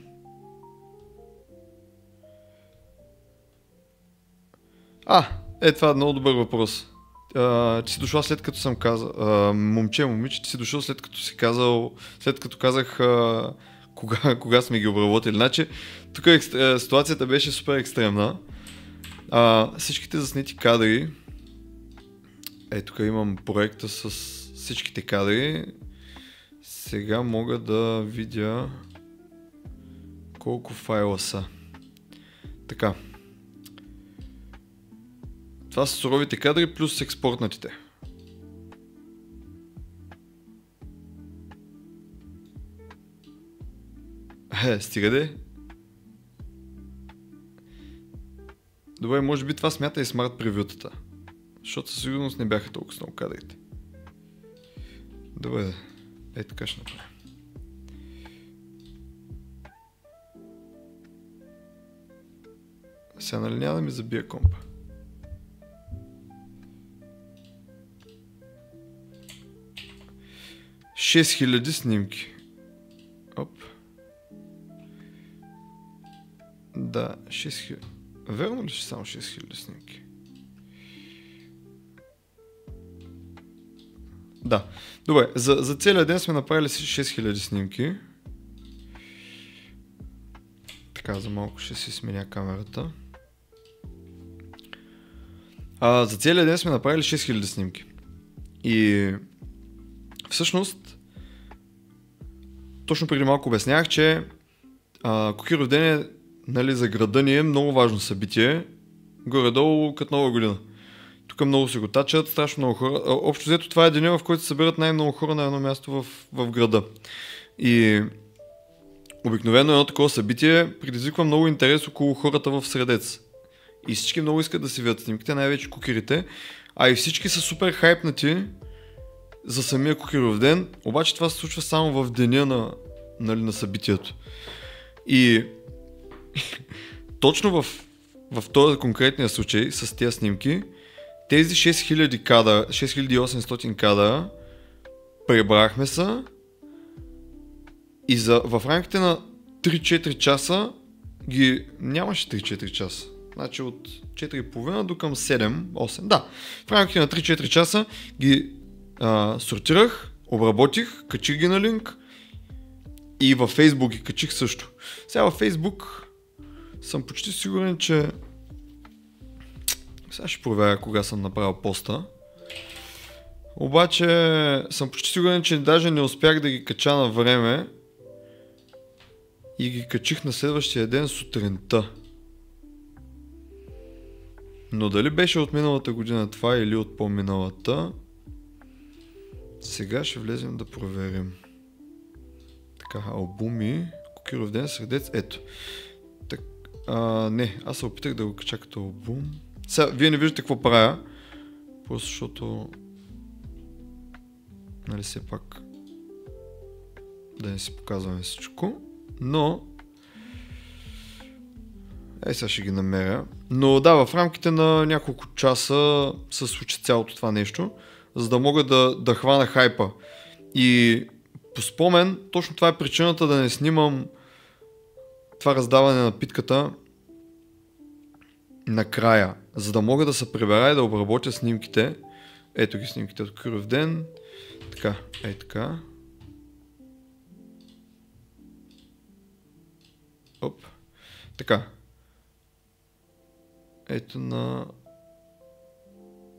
Това е много добър въпрос. Ти си дошла след като съм казал... момиче, ти си дошъл след като си казал... След като казах кога сме ги обработили. Значи, тук ситуацията беше супер екстремна. Всичките заснети кадри... тук имам проекта с всичките кадри. Сега мога да видя колко файла са. Така. Това са суровите кадри плюс експортнатите. Стига де. Добре, може би това смята и смарт превютата. Защото със сигурност не бяха толкова много кадрите. Добре, така ще направим. Сега нали няма да ми забия компа. $6000 снимки. Оп. Да, 6000. Верно ли ще само 6000 снимки? Да. Добре, за целия ден сме направили 6000 снимки. Така, за малко ще си сменя камерата. За целия ден сме направили 6000 снимки. И всъщност точно преди малко обяснях, че Кукиров ден е, нали, за града ни е много важно събитие. Горе-долу като Нова година. Тук много се го тачат, страшно много хора. Общо взето това е деня, в който се събират най-много хора на едно място в града. И обикновено едно такова събитие предизвиква много интерес около хората в Средец. И всички много искат да си видят снимките, най-вече кукирите. А и всички са супер хайпнати за самия Кукиров ден. Обаче това се случва само в деня на събитието. И точно в този конкретния случай с тези снимки, тези 6000 кадъра, 6800 кадъра пребрахме са и в рамките на 3-4 часа нямаше 3-4 часа. Значи от 4,5 до към 7-8. Да, в рамките на 3-4 часа ги сортирах, обработих, качих ги на линк и във Facebook ги качих също. Сега във Facebook съм почти сигурен, че сега ще проверя кога съм направил поста. Обаче съм почти сигурен, че даже не успях да ги кача на време и ги качих на следващия ден сутринта. Но дали беше от миналата година това или от по-миналата, сега ще влезем да проверим. Така, албуми, Кукиров ден, Средец, ето. Не, аз се опитах да го кача като албум. Сега, вие не виждате какво правя, просто защото, нали, все пак да не си показваме всичко, но сега ще ги намеря. Но да, в рамките на няколко часа се случи цялото това нещо, за да мога да хвана хайпа. И по спомен, точно това е причината да не снимам това раздаване на питката накрая, за да мога да се прибера и да обработя снимките. Ето ги снимките от Кукиров ден. Така, така. Оп. Така. Ето на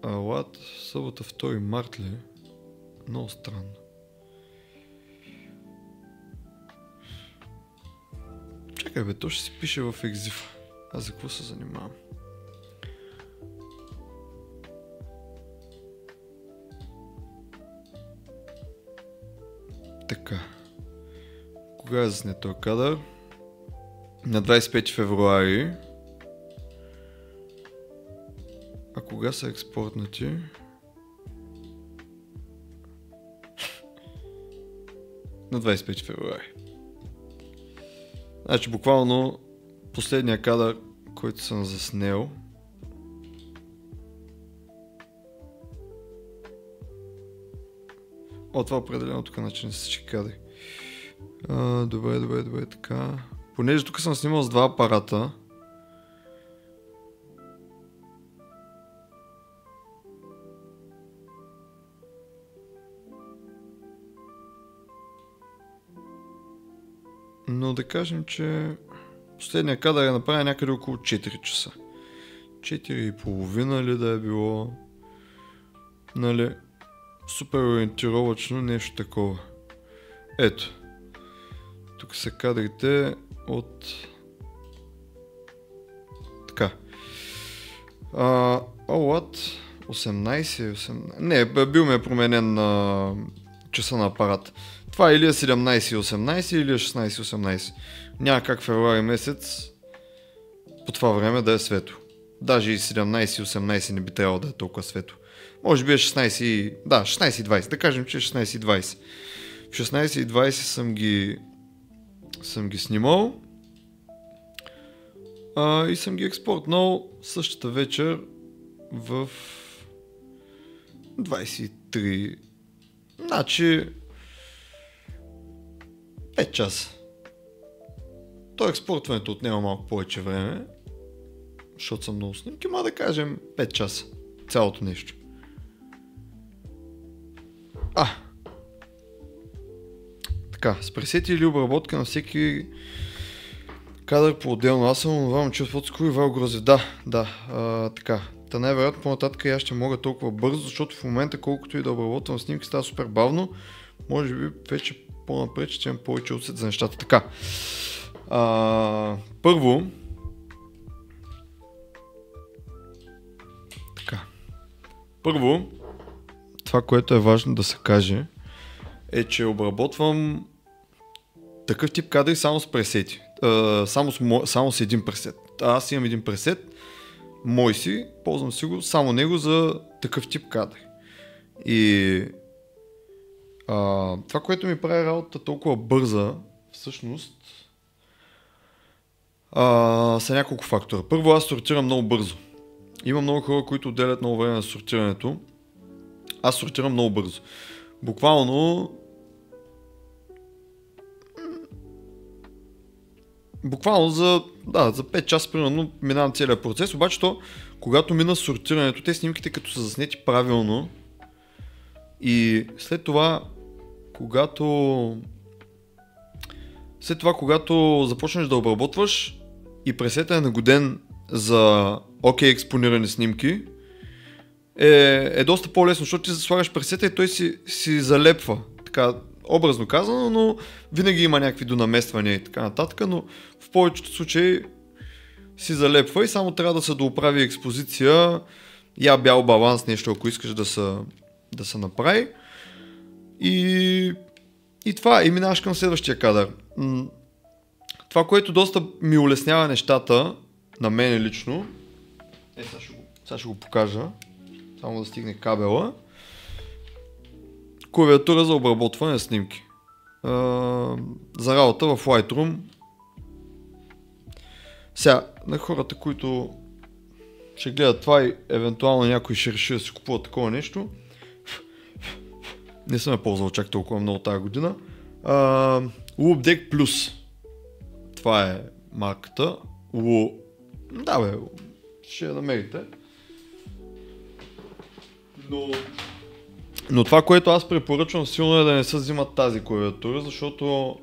Алат, събота 2 март ли? Много странно. Чакай бе, то ще си пише в екзифа. Аз за какво се занимавам? Така. Кога е заснет този кадър? На 25 февруари. А кога са експортнати? На 25 февруари. Значи буквално последния кадър, който съм заснел. Това определено тук начин са всички кадри. Добре, така. Понеже тук съм снимал с два апарата. Но да кажем, че последния кадър е направен някъде около 4 часа. 4,5 ли да е било. Нали, супер ориентировачно, нещо такова. Ето. Тук са кадрите от... Така. OLED 18. Не, бил ми е променен часа на апарат. Това или е 17:18 или е 16:18. Няма как февруари месец по това време да е светло. Даже и 17:18 не би трябвало да е толкова светло. Може би е 16:20. Да кажем, че е 16:20. В 16:20 съм ги снимал и съм ги експортнал същата вечер в 23. Значи 5 часа. То експортването отнема малко повече време, защото съм много снимки, да кажем 5 часа. Цялото нещо. Така, с пресети или обработка на всеки кадър по-отделно. Аз съм онова момче от Фотоско и Вал Грозев. Да, така. Та най-вероятно по-нататък и аз ще мога толкова бързо, защото в момента колкото и да обработвам снимки става супер бавно. Може би вече по-напред ще имам повече усет за нещата. Така. Първо. Това, което е важно да се каже, е, че обработвам такъв тип кадри само с пресети. Само с един пресет. Аз имам един пресет, мой си, ползвам си го, само него за такъв тип кадри. И това, което ми прави работа толкова бърза, всъщност, са няколко фактора. Първо, аз сортирам много бързо. Има много хора, които отделят много време на сортирането. Аз сортирам много бързо. Буквално за 5 часа примерно минавам целият процес, обаче когато мина сортирането, те снимките като са заснети правилно и след това, когато започнеш да обработваш и пресета е нагоден за експонирани снимки, е доста по-лесно, защото ти слагаш пресета и той си залепва, така образно казано, но винаги има някакви донамествания и така нататък, но в повечето случаи си залепва и само трябва да се доуправи експозиция, бял баланс, нещо, ако искаш да се направи. И това, и минаваш към следващия кадър. Това, което доста ми улеснява нещата, на мен лично, сега ще го покажа, само да стигне кабела. Клавиатура за обработване на снимки. За работа в Lightroom. Сега, на хората, които ще гледат това и евентуално някой ще реши да си купува такова нещо, не съм я ползвал чак толкова много тази година. Loupedeck Plus. Това е марката. Ще я намерите. Но това, което аз препоръчвам силно е да не се взимат тази клавиатура, защото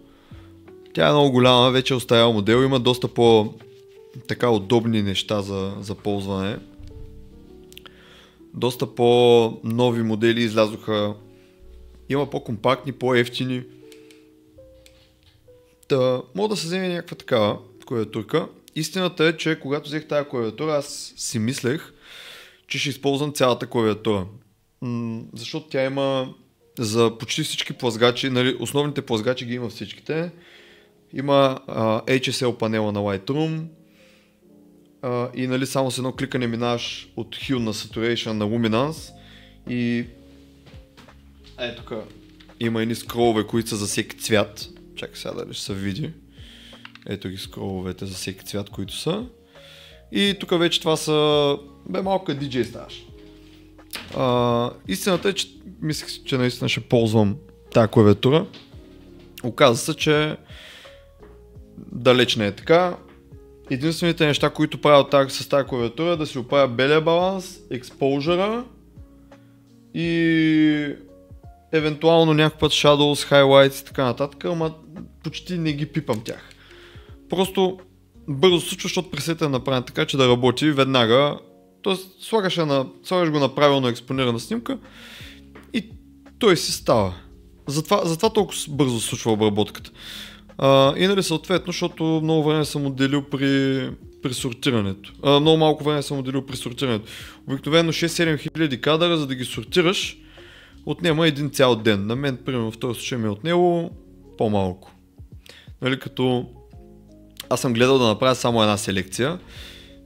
тя е много голяма, вече е остарял модел, има доста по-така удобни неща за ползване. Доста по-нови модели излязоха, има по-компактни, по-евтини. Мога да се вземе някаква такава клавиатурка. Истината е, че когато взех тази клавиатура, аз си мислех, че ще използвам цялата клавиатура. Защото тя има за почти всички плъзгачи, нали, основните плъзгачи ги има всичките. Има HSL панела на Lightroom и нали, само с едно кликане минаваш от Hue на Saturation на Luminance и тук има едни скролове, които са за всеки цвят. Чакай сега дали ще се види. Ето ги скроловете за всеки цвят, които са. И тук вече това са... малко DJ ставаш. Истината е, че мислех, че наистина ще ползвам тази клавиатура. Оказва се, че далеч не е така. Единствените неща, които правя с тази клавиатура е да си оправя белия баланс, експожъра и евентуално някакъв път shadows, highlights и така нататък, ама почти не ги пипам тях. Просто бързо се случва, защото пресета е направен така, че да работи веднага. Тоест слагаш го на правилно експонирана снимка и той си става. Затова толкова бързо се случва обработката. И нали съответно, защото много време съм отделил при при сортирането. Много малко време съм отделил при сортирането. Обикновено 6-7 хиляди кадъра, за да ги сортираш, отнема един цял ден. На мен, примерно, в този случай ми е отнело по-малко. Нали, като аз съм гледал да направя само една селекция.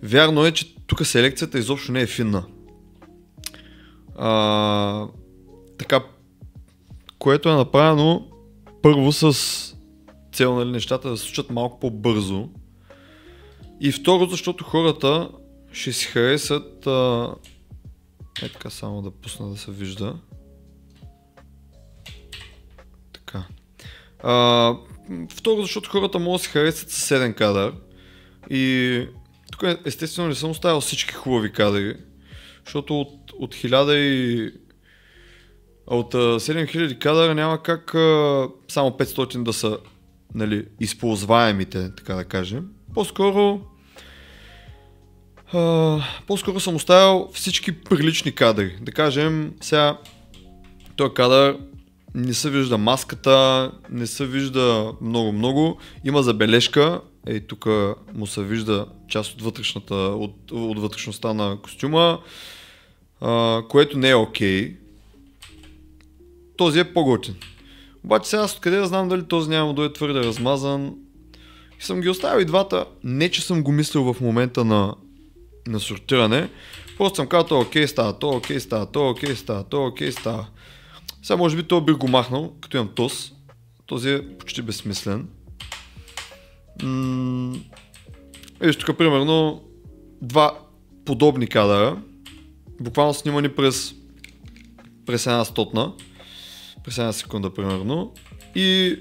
Вярно е, че тук селекцията изобщо не е финна. Така, което е направено първо с цел, нали, нещата да се случат малко по-бързо. И второ, защото хората ще си харесат... така, само да пусна да се вижда. Така. Второ, защото хората могат да се харесат с 7 кадър. И тук естествено не съм оставил всички хубави кадри, защото от 7000 кадъра няма как само 500 да са, нали, използваемите, така да кажем. По-скоро съм оставил всички прилични кадри. Да кажем, сега този кадър не се вижда маската, не се вижда много. Има забележка, тук му се вижда част от вътрешността на костюма, което не е окей. Този е по-готин. Обаче сега аз откъде да знам дали този няма да дойде твърде размазан. И съм ги оставил и двата. Не че съм го мислил в момента на сортиране. Просто съм казал, то окей става, то окей става, то окей става, то окей става. Сега може би това бих го махнал, като имам този. Този е почти безсмислен. Виж тук примерно два подобни кадъра. Буквално снимани през една стотна. През една секунда примерно. И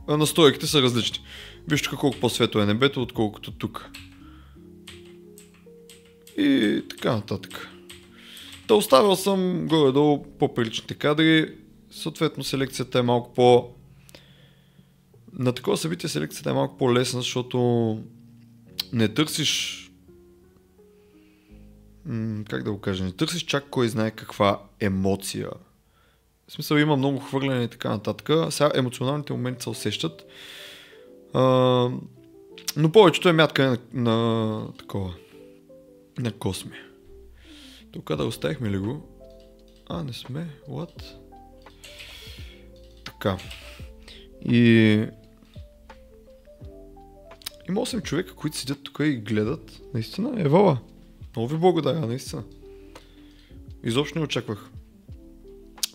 настройките са различни. Виж тук колко по-светло е небето, отколкото тук. И така нататък. Та оставил съм горе-долу по-приличните кадри. Съответно селекцията е малко по... На такова събитие селекцията е малко по-лесна, защото не търсиш... как да го кажа? Не търсиш чак кой знае каква емоция. В смисъл има много хвърляне и така нататък. Сега емоционалните моменти се усещат. Но повечето е мятка на такова. На косми. Тук да оставихме ли го? Не сме. What? Така. И... Има 8 човека, които седят тук и гледат. Наистина, Евала. Много ви благодаря, наистина. Изобщо не очаквах.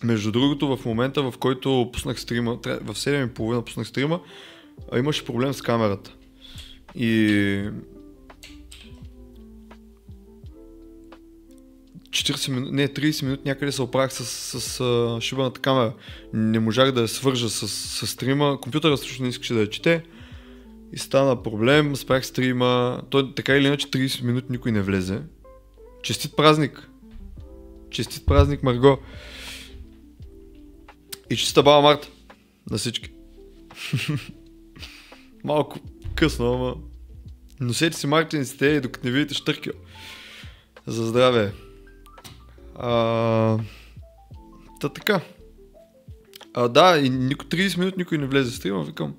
Между другото, в момента, в който пуснах стрима, в 7:30 пуснах стрима, имаше проблем с камерата. И... 30 минути някъде се оправях с шибаната камера. Не можах да я свържа с стрима. Компютъра също не искаше да я чете. И стана проблем, спрях стрима. Той така или иначе 30 минути никой не влезе. Честит празник! Честит празник, Марго! И честита баба Марта! На всички! Малко късно, ама... Носете си мартиниците и докато не видите Штъркел. За здраве! Та така. Да, и 30 минути никой не влезе в стрима, викам,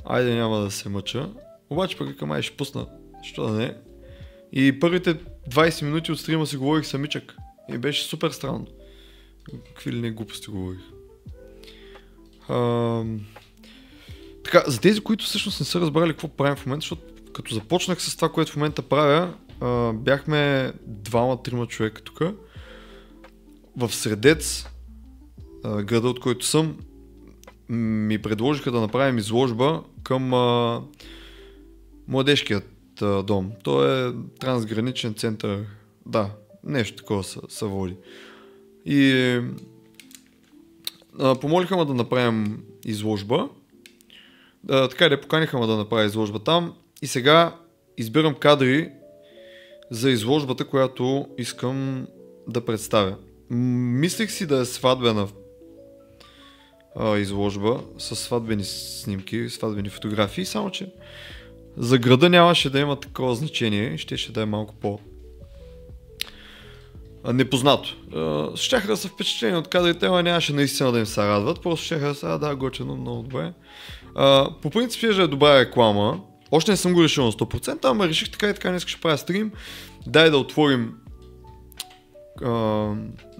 айде няма да се мъча. Обаче пък викам, ще пусна, що да не. И първите 20 минути от стрима си говорих самичък. И беше супер странно. Какви ли не глупости говорих. Така, за тези, които всъщност не са разбрали какво правим в момента, защото като започнах с това, което в момента правя, бяхме 2-3 човека тук. В Средец, града от който съм, ми предложиха да направим изложба към младежкият дом. Той е трансграничен център, да, нещо такова се води. И помолиха ме да направим изложба. Така да поканиха ме да направя изложба там. И сега избирам кадри за изложбата, която искам да представя. Мислих си да е сватбена изложба с сватбени снимки, сватбени фотографии, само че за града нямаше да има такова значение, щеше да е малко по непознато. Щяха да са впечатлени от кадрите, но нямаше наистина да им се радват, просто щяха да са, да, готино, много добре. По принцип ще е добра реклама, Още не съм го решил на 100%, ама реших така и така, днес ще правя стрим. Дай да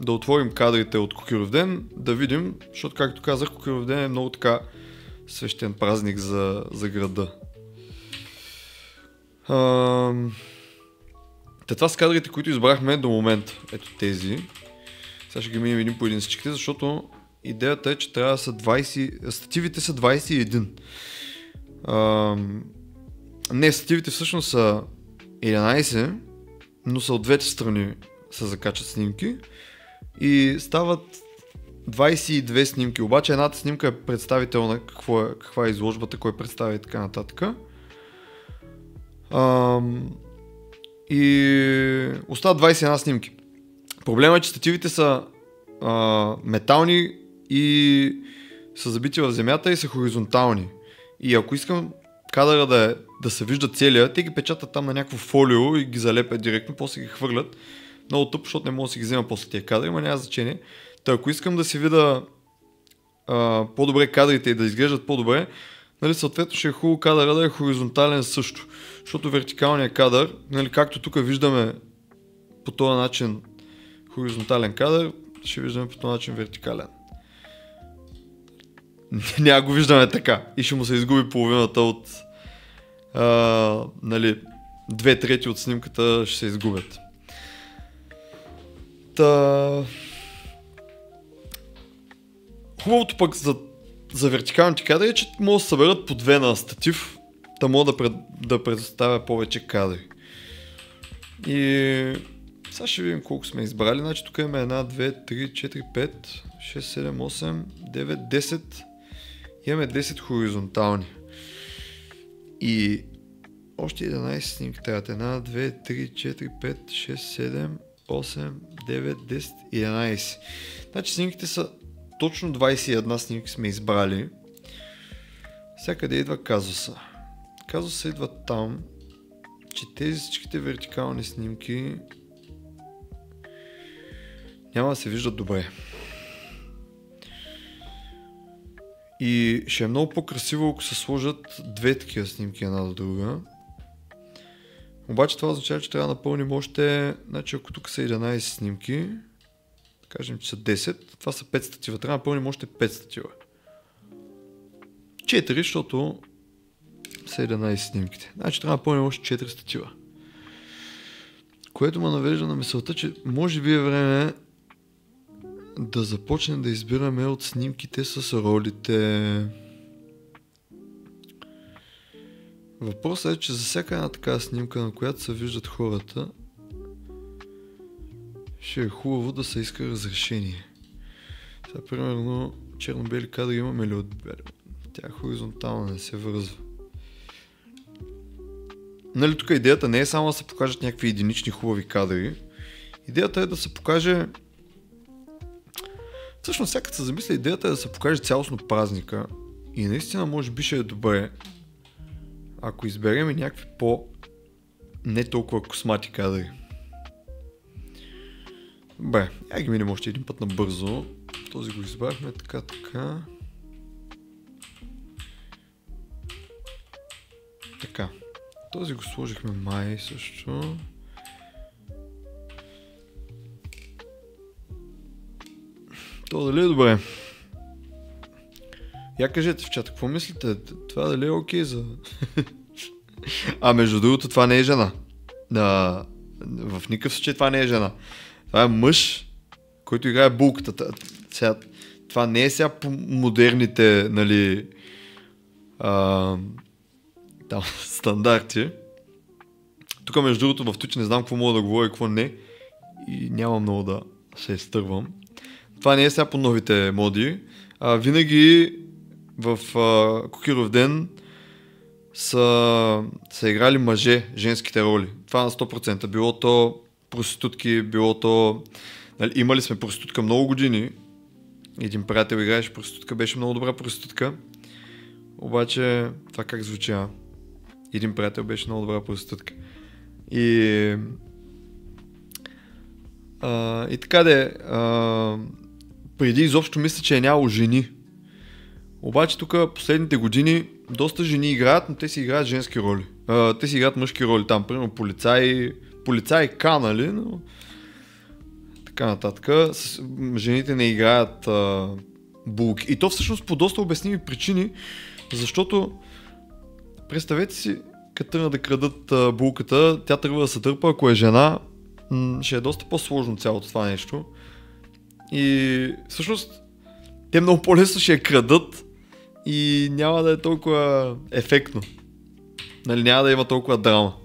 отворим кадрите от Кукуровден, да видим, защото както казах, Кукуровден е много така свещен празник за града. Това са кадрите, които избрахме до момента. Ето тези. Сега ще ги минем един по един всичките, защото идеята е, че трябва да са 20... Стативите са 21. Не, стативите всъщност са 11, но са от двете страни се закачат снимки и стават 22 снимки. Обаче едната снимка е представителна, каква е изложбата, кой представя и така нататък. И остават 21 снимки. Проблемът е, че стативите са метални и са забити в земята и са хоризонтални. И ако искам кадъра да се вижда целия, те ги печатат там на някакво фолио и ги залепят директно, после ги хвърлят. Много тъп, защото не мога да си ги взема после тия кадри, но няма значение. Та ако искам да си видя по-добре кадрите и да изглеждат по-добре, нали, съответно ще е хубаво кадъра да е хоризонтален също. Защото вертикалният кадър, нали, както тук виждаме по този начин хоризонтален кадър, ще виждаме по този начин вертикален. Няма го виждаме така и ще му се изгуби половината от нали, 2/3 от снимката ще се изгубят. Хубавото пък за вертикалните кадри е, че могат да се съберат по две на статив, да мога да предоставя повече кадри. И сега ще видим колко сме избрали. Значи тук имаме 1, 2, 3, 4, 5, 6, 7, 8, 9, 10. Имаме 10 хоризонтални. И още 11 снимки трябват. 1, 2, 3, 4, 5, 6, 7, 8, 9, 10, 11. Значи снимките са точно 21 снимки сме избрали. Всякъде идва казуса. Казуса идва там, че тези всичките вертикални снимки няма да се виждат добре. И ще е много по-красиво, ако се сложат две такива снимки една до друга. Обаче това означава, че трябва да напълним още, значи ако тук са 11 снимки, да кажем, че са 10, това са 5 статива, трябва да напълним още 5 статива. 4, защото са 11 снимките. Значи трябва да напълним още 4 статива. Което ме навежда на мисълта, че може би е време да започнем да избираме от снимките с ролите. Въпросът е, че за всяка една такава снимка, на която се виждат хората, ще е хубаво да се иска разрешение. Сега, примерно, черно-бели кадри имаме ли от бели? Тя е хоризонтална, не се връзва. Нали, тук идеята не е само да се покажат някакви единични хубави кадри. Идеята е да се покаже... Всъщност, всяка се замисля, идеята е да се покаже цялостно празника. И наистина, може би ще е добре, ако изберем някакви не толкова космати кадри. Добре, я ги минем още един път набързо. Този го избрахме така. Така. Този го сложихме май също. То дали е добре? Я кажете в чата, какво мислите? Това дали е окей за... между другото, това не е жена. В никакъв случай това не е жена. Това е мъж, който играе булката. Това не е сега по модерните, нали, там, стандарти. Тук между другото в Twitch не знам какво мога да говоря и какво не. И няма много да се изтървам. Това не е сега по новите моди. Винаги в Кукуровден са играли мъже, женските роли. Това на 100%. Било то проститутки, било то... Нали, имали сме проститутка много години. Един приятел играеше проститутка, беше много добра проститутка. Обаче, това как звучи? Един приятел беше много добра проститутка. И така де, преди изобщо мисля, че е нямало жени. Обаче тук последните години доста жени играят, но те си играят женски роли. Те си играят мъжки роли там, примерно полицай К, нали, но така нататък. Жените не играят булки. И то всъщност по доста обясними причини, защото представете си, като тръгна да крадат булката, тя тръгва да се дърпа, ако е жена, ще е доста по-сложно цялото това нещо. И всъщност те много по-лесно ще я крадат и няма да е толкова ефектно. Нали, няма да има толкова драма.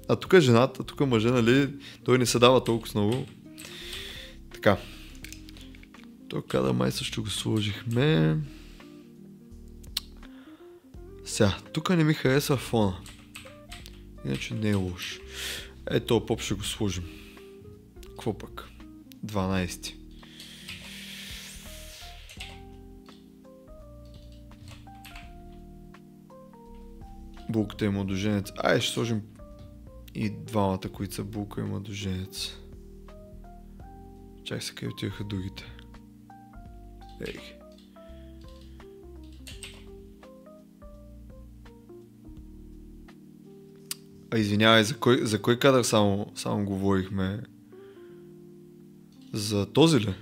А тук е жената, тук е мъжа, нали, той не се дава толкова много. Така. Той кадър май също го сложихме. Сега, тук не ми харесва фона. Иначе не е лош. Ето, поп ще го сложим. Какво пък? 12. Булката и младоженец. Ай, ще сложим и двамата, които са булка и младоженец. Чай се, къде отиваха другите. Ей. Извинявай, за кой кадър само говорихме? За този ли?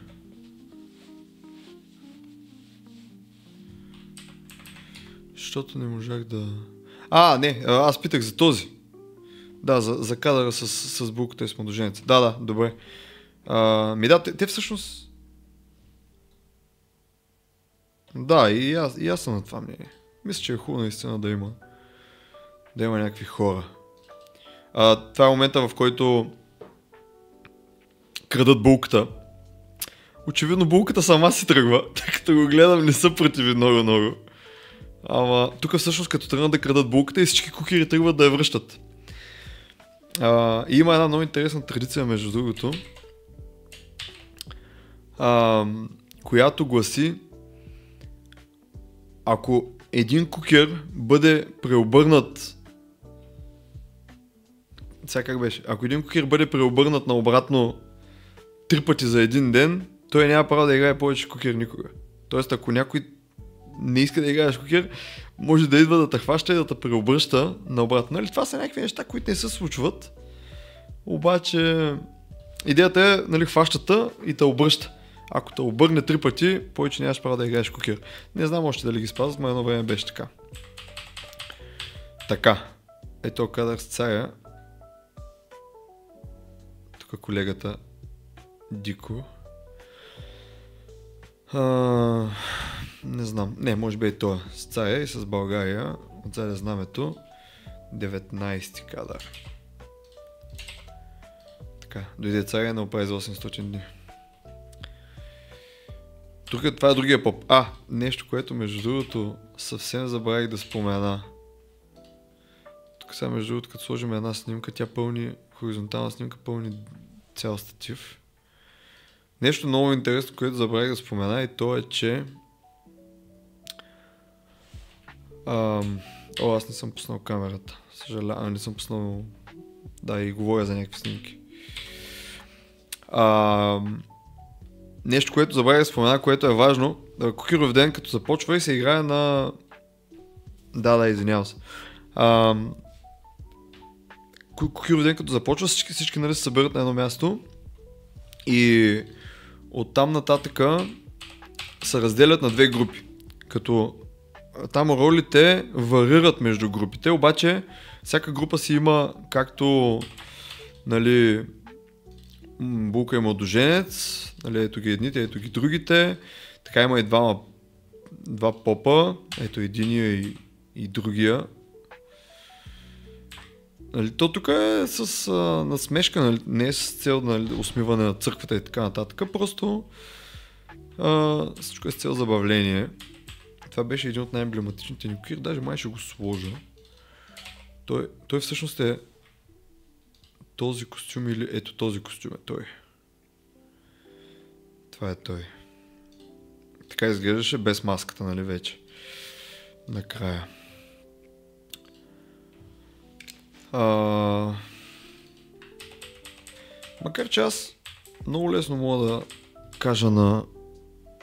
Защото не можах да... не, аз питах за този. Да, за кадъра с булката и с младоженеца. Да, добре. Те всъщност... Да, и аз съм на това мнение. Мисля, че е хубаво наистина да има някакви хора. Това е момента, в който крадат булката. Очевидно булката сама си тръгва. Като го гледам, не са противи много. Ама тук всъщност като тръгнат да крадат булката и всички кукери тръгват да я връщат. И има една много интересна традиция, между другото, която гласи: ако един кукер бъде преобърнат... Сега как беше? Ако един кукер бъде преобърнат наобратно 3 пъти за един ден, той няма право да играе повече кукер никога. Тоест, ако някой не иска да играеш кукер, може да идва да те хваща и да те преобръща наобратно. Нали? Това са някакви неща, които не се случват. Обаче идеята е, нали, хващата и те обръща. Ако те обърне 3 пъти, повече нямаш право да играеш кукер. Не знам още дали ги спазват, но едно време беше така. Така. Ето кадър с царя. Тук колегата Дико. Не знам. Не, може би и това. С царя и с България. Отзаде знамето. 19 кадър. Така. Дойде царя на оправи за 800 дни. Тук това е другия поп. Нещо, което между другото съвсем забравих да спомена. Тук сега между другото, като сложим една снимка, тя пълни, хоризонтална снимка пълни цял статив. Нещо много интересно, което забравих да спомена, и то е, че аз не съм пуснал камерата. Съжалявам, не съм пуснал... Да, и говоря за някакви снимки. Нещо, което забравих да спомена, което е важно. Кукеров ден, като започва, и се играе на... извинявам се. Кукеров ден, като започва, всички нали се съберат на едно място и оттам нататъка се разделят на две групи. Като там ролите варират между групите, обаче всяка група си има както, нали, булка и младоженец, нали, ето ги едните, ето ги другите, така има и два попа, ето единия и другия. Нали, то тук е с насмешка, нали, не е с цел, нали, усмиване на църквата и така нататък, просто всичко е с цел забавление. Това беше един от най-емблематичните ни кукери, даже май ще го сложа. Той всъщност е този костюм или ето този костюм е той. Това е той. Така изглеждаше без маската, нали, вече. Накрая. Макар че аз много лесно мога да кажа на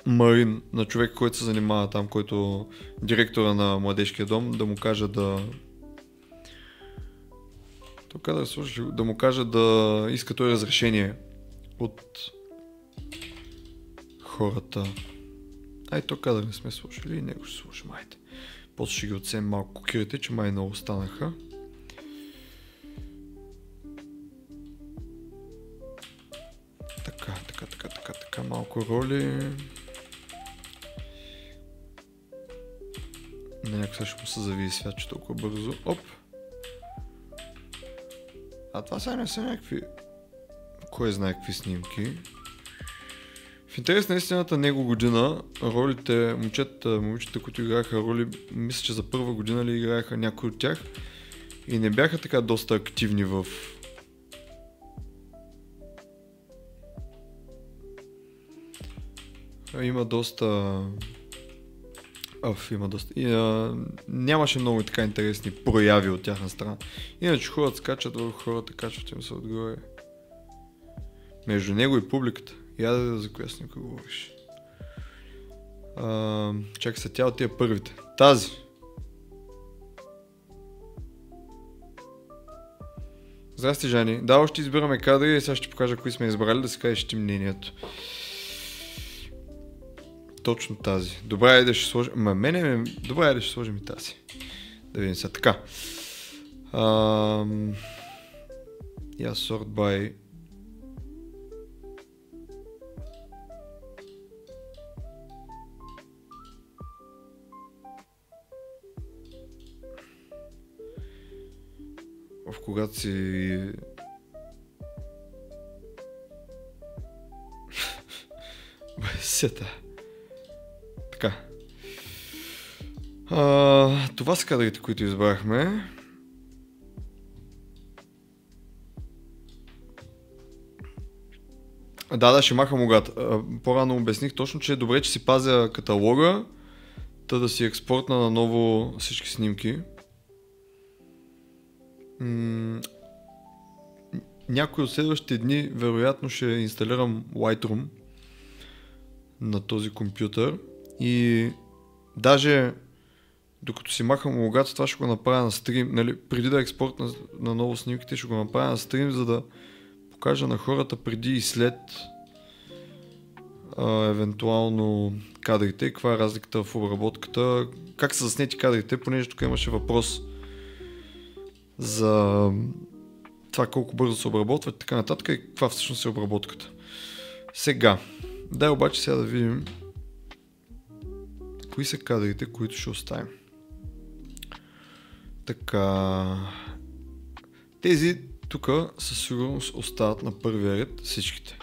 Марин, на човек, който се занимава там, който директора на младежкия дом, да му каже да му каже да иска той разрешение от хората. То кадър не сме слушали и него ще слушам, айде. После ще ги отсем малко кокирите, че май много останаха. Така, малко роли. Някак също му се завие свят, толкова бързо. Оп! Това сега не са някакви... Кой знае какви снимки. В интерес на истината него година, ролите, момичета, които играеха роли, мисля, че за първа година ли играеха някои от тях и не бяха така доста активни в... Има доста... И, нямаше много така интересни прояви от тяхна страна. Иначе хората скачат върху хората, качват им се отгоре. Между него и публиката. За коя снимка говориш? Чакай са тя от тия първите. Тази. Здрасти, Жани. Да, още избираме кадри и сега ще покажа кои сме избрали, да си кажеш ти мнението. Точно тази. Добре е да ще сложим... Добре е да ще сложим и тази. Да видим сега. Така. Sort by... Когато си... Сета. Така. Това са кадрите, които избрахме. Да, ще махам логата. По-рано обясних точно, че е добре, че си пазя каталога, да си експортна наново всички снимки. Някои от следващите дни вероятно ще инсталирам Lightroom на този компютър и даже докато си махам логата, това ще го направя на стрим, нали, преди да експортна на ново снимките, ще го направя на стрим, за да покажа на хората преди и след евентуално кадрите, каква е разликата в обработката, как са заснети кадрите, понеже тук имаше въпрос за това колко бързо се обработват и така нататък и каква всъщност е обработката. Сега, обаче сега да видим кои са кадрите, които ще оставим. Така, тези тук със сигурност остават на първия ред всичките.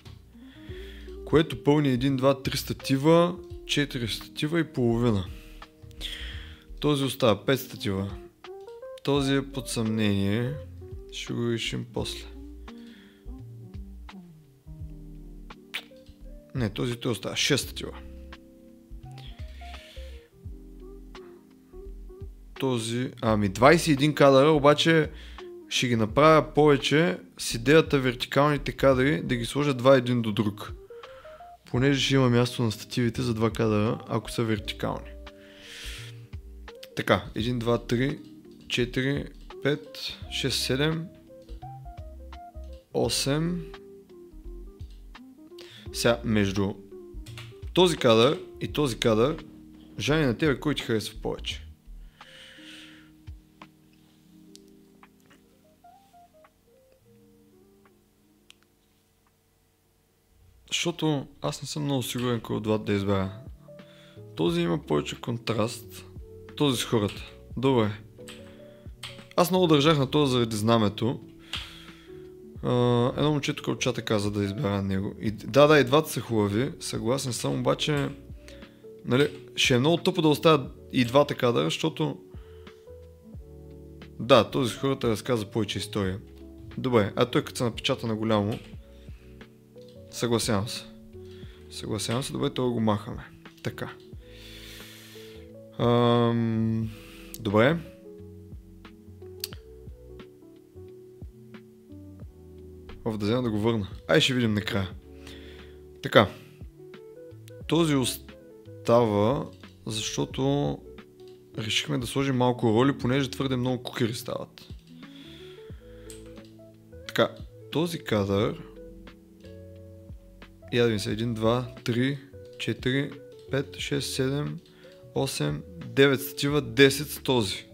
Което пълни 1, 2, 3 статива, 4 статива и половина. Този остава 5 статива. Този е под съмнение. Ще го решим после. Не, този той остава 6 статива. Този... 21 кадъра, обаче ще ги направя повече с идеята вертикалните кадри да ги сложа два един до друг. Понеже ще има място на стативите за 2 кадъра, ако са вертикални. Така, 1, 2, 3, 4, 5, 6, 7, 8. Сега, между този кадър и този кадър, Жани, на тебе кой ти харесва повече? Защото аз не съм много сигурен кой от двата да избера. Този има повече контраст, този с хората. Добре. Аз много държах на това заради знамето. Едно момче тук от чата каза да избера него. И и двата са хубави, съгласен съм, обаче нали, ще е много тъпо да оставя и двата кадъра, защото този с хората разказа повече история. Добре, той като се напечата на голямо, съгласявам се, добре, това го махаме. Така. Добре. Да взема да го върна. Ще видим накрая. Така. Този става, защото решихме да сложим малко роли, понеже твърде много кукери стават. Така, този кадър... Ядвим се, 1, 2, 3, 4, 5, 6, 7, 8, 9 статива, 10 с този.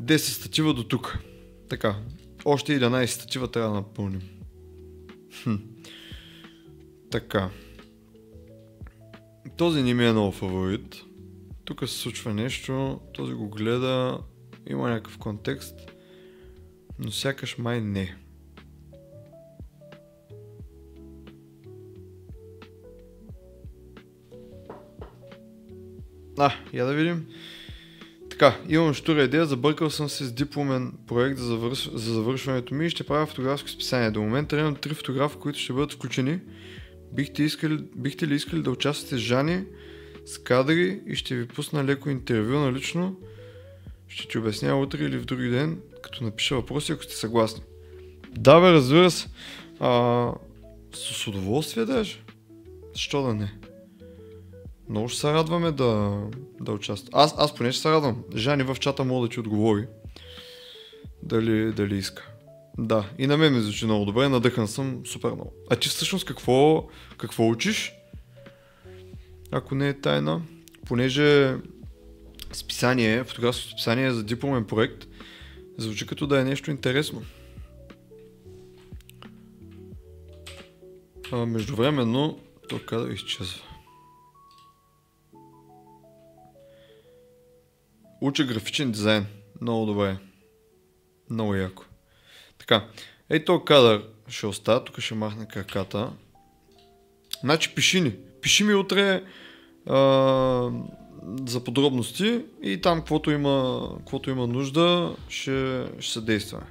10 статива до тук. Така, още 11 статива трябва да напълним. Така. Този не ми е много фаворит. Тук се случва нещо, този го гледа, има някакъв контекст, но сякаш май не. Я да видим. Така, имам штура идея, забъркал съм се с дипломен проект за завършването ми и ще правя фотографско списание. До момента имам 3 фотографа, които ще бъдат включени. Бихте ли искали да участвате с Жани, с кадри и ще ви пусна леко интервю налично. Ще ти обясня утре или в други ден, като напиша въпроси, ако сте съгласни. Да бе, разбира се. С удоволствие даже. Защо да не? Много ще се радваме да участвам. Аз поне ще се радвам. Жани в чата мога да ти отговори. Дали иска. Да, и на мен ми звучи много добре, надъхан съм супер много. А ти всъщност какво учиш? Ако не е тайна. Понеже списание, фотографско списание за дипломен проект, звучи като да е нещо интересно. Междувременно, тук да изчезва. Уча графичен дизайн. Много добре. Много яко. Така, ей този кадър ще остава, тук ще махна краката. Значи пиши ми утре за подробности и там каквото има нужда ще се действаме.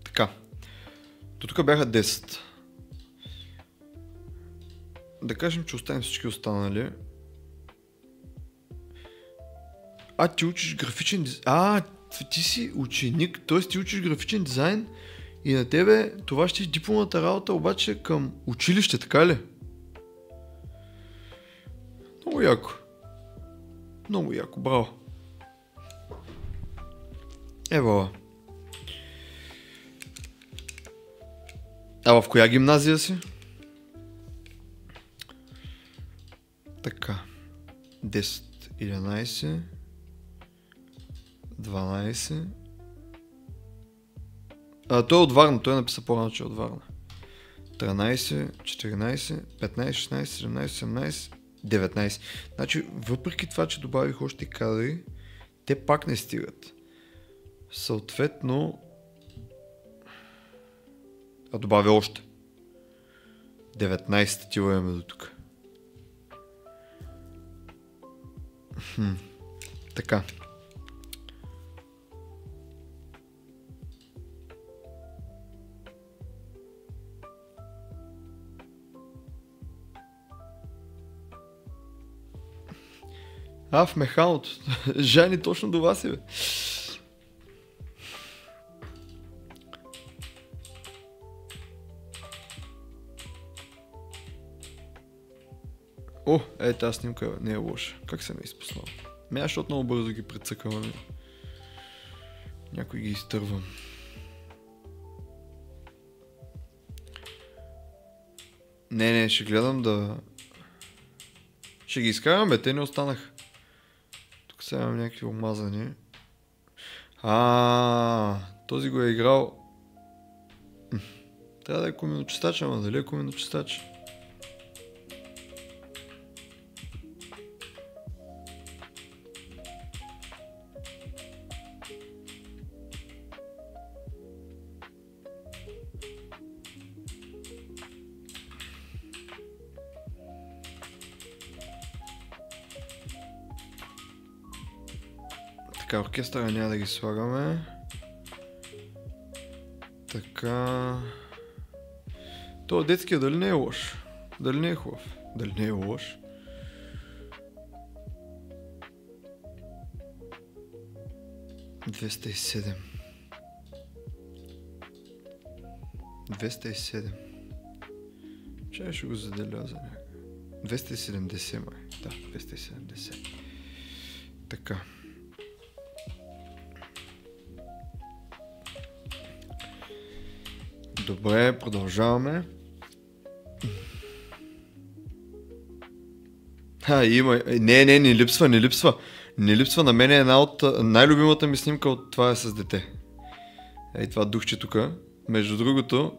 Така, до тук бяха 10. Да кажем, че оставим всички останали. Ти учиш графичен дизайн. Ти си ученик, т.е. ти учиш графичен дизайн и на тебе това ще е дипломната работа, обаче към училище, така ли? Много яко. Много яко, браво. Ева. В коя гимназия си? Така. 10, 11, 12. Той е от Варна, той написа по-рано, че е от Варна. 13, 14, 15, 16, 17, 18, 19. Значи, въпреки това, че добавих още кадри, те пак не стигат. Съответно... добавя още. 19 статива имаме до тук. Така. В механото. Жани, точно до вас е, бе. Тази снимка не е лоша. Как се ме изпуснал? Защото много бързо ги прецъквам. Някой ги изтървам. Не, ще гледам да... Ще ги изкарам, бе, те не останаха. Тук сега имам някакви омазани. Този го е играл... Трябва да е коминочистач, ама дали е коминочистач? Така, оркестъра няма да ги слагаме. Така... Това детския дали не е лош? Дали не е хубав? Дали не е лош? 207. Чай ще го заделя за някак. 270 май. Да, 270. Така. Добре, продължаваме. Има. Не липсва. Не липсва. На мен е една от най-любимата ми снимка от това е с дете. Ей, това духче тук. Между другото,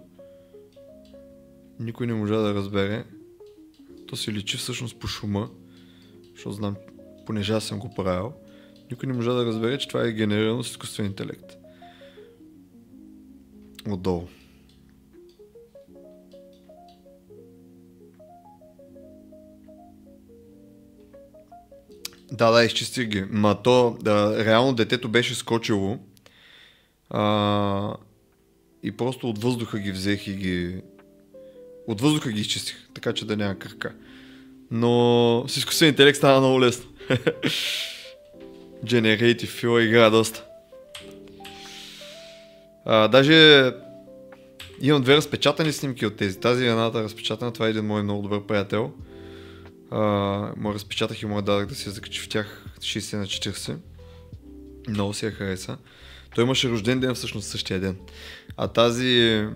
никой не можа да разбере. То се личи всъщност по шума, защото знам, понеже аз съм го правил. Никой не можа да разбере, че това е генерирано с изкуствен интелект. Отдолу. Да, изчистих ги. Ма то, реално детето беше скочило и просто от въздуха ги взех и ги... От въздуха ги изчистих, така че да няма кръка. Но с изкуствен интелект стана много лесно. Generative Fill игра доста. Даже имам две разпечатани снимки от тези. Тази е едната разпечатана, това е един мой много добър приятел. Му разпечатах и му дадах да се закачи в тях 60/40. Много си я хареса. Той имаше рожден ден всъщност същия ден. А тази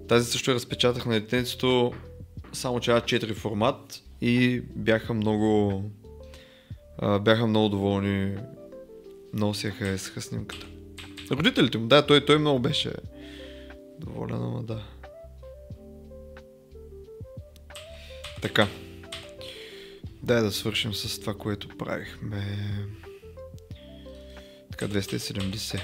също я разпечатах на детенцето, само че А4 формат и бяха много доволни. Много си я харесаха снимката. Родителите му, да, той много беше доволен, но да. Така. Дай да свършим с това, което правихме. Така, 270.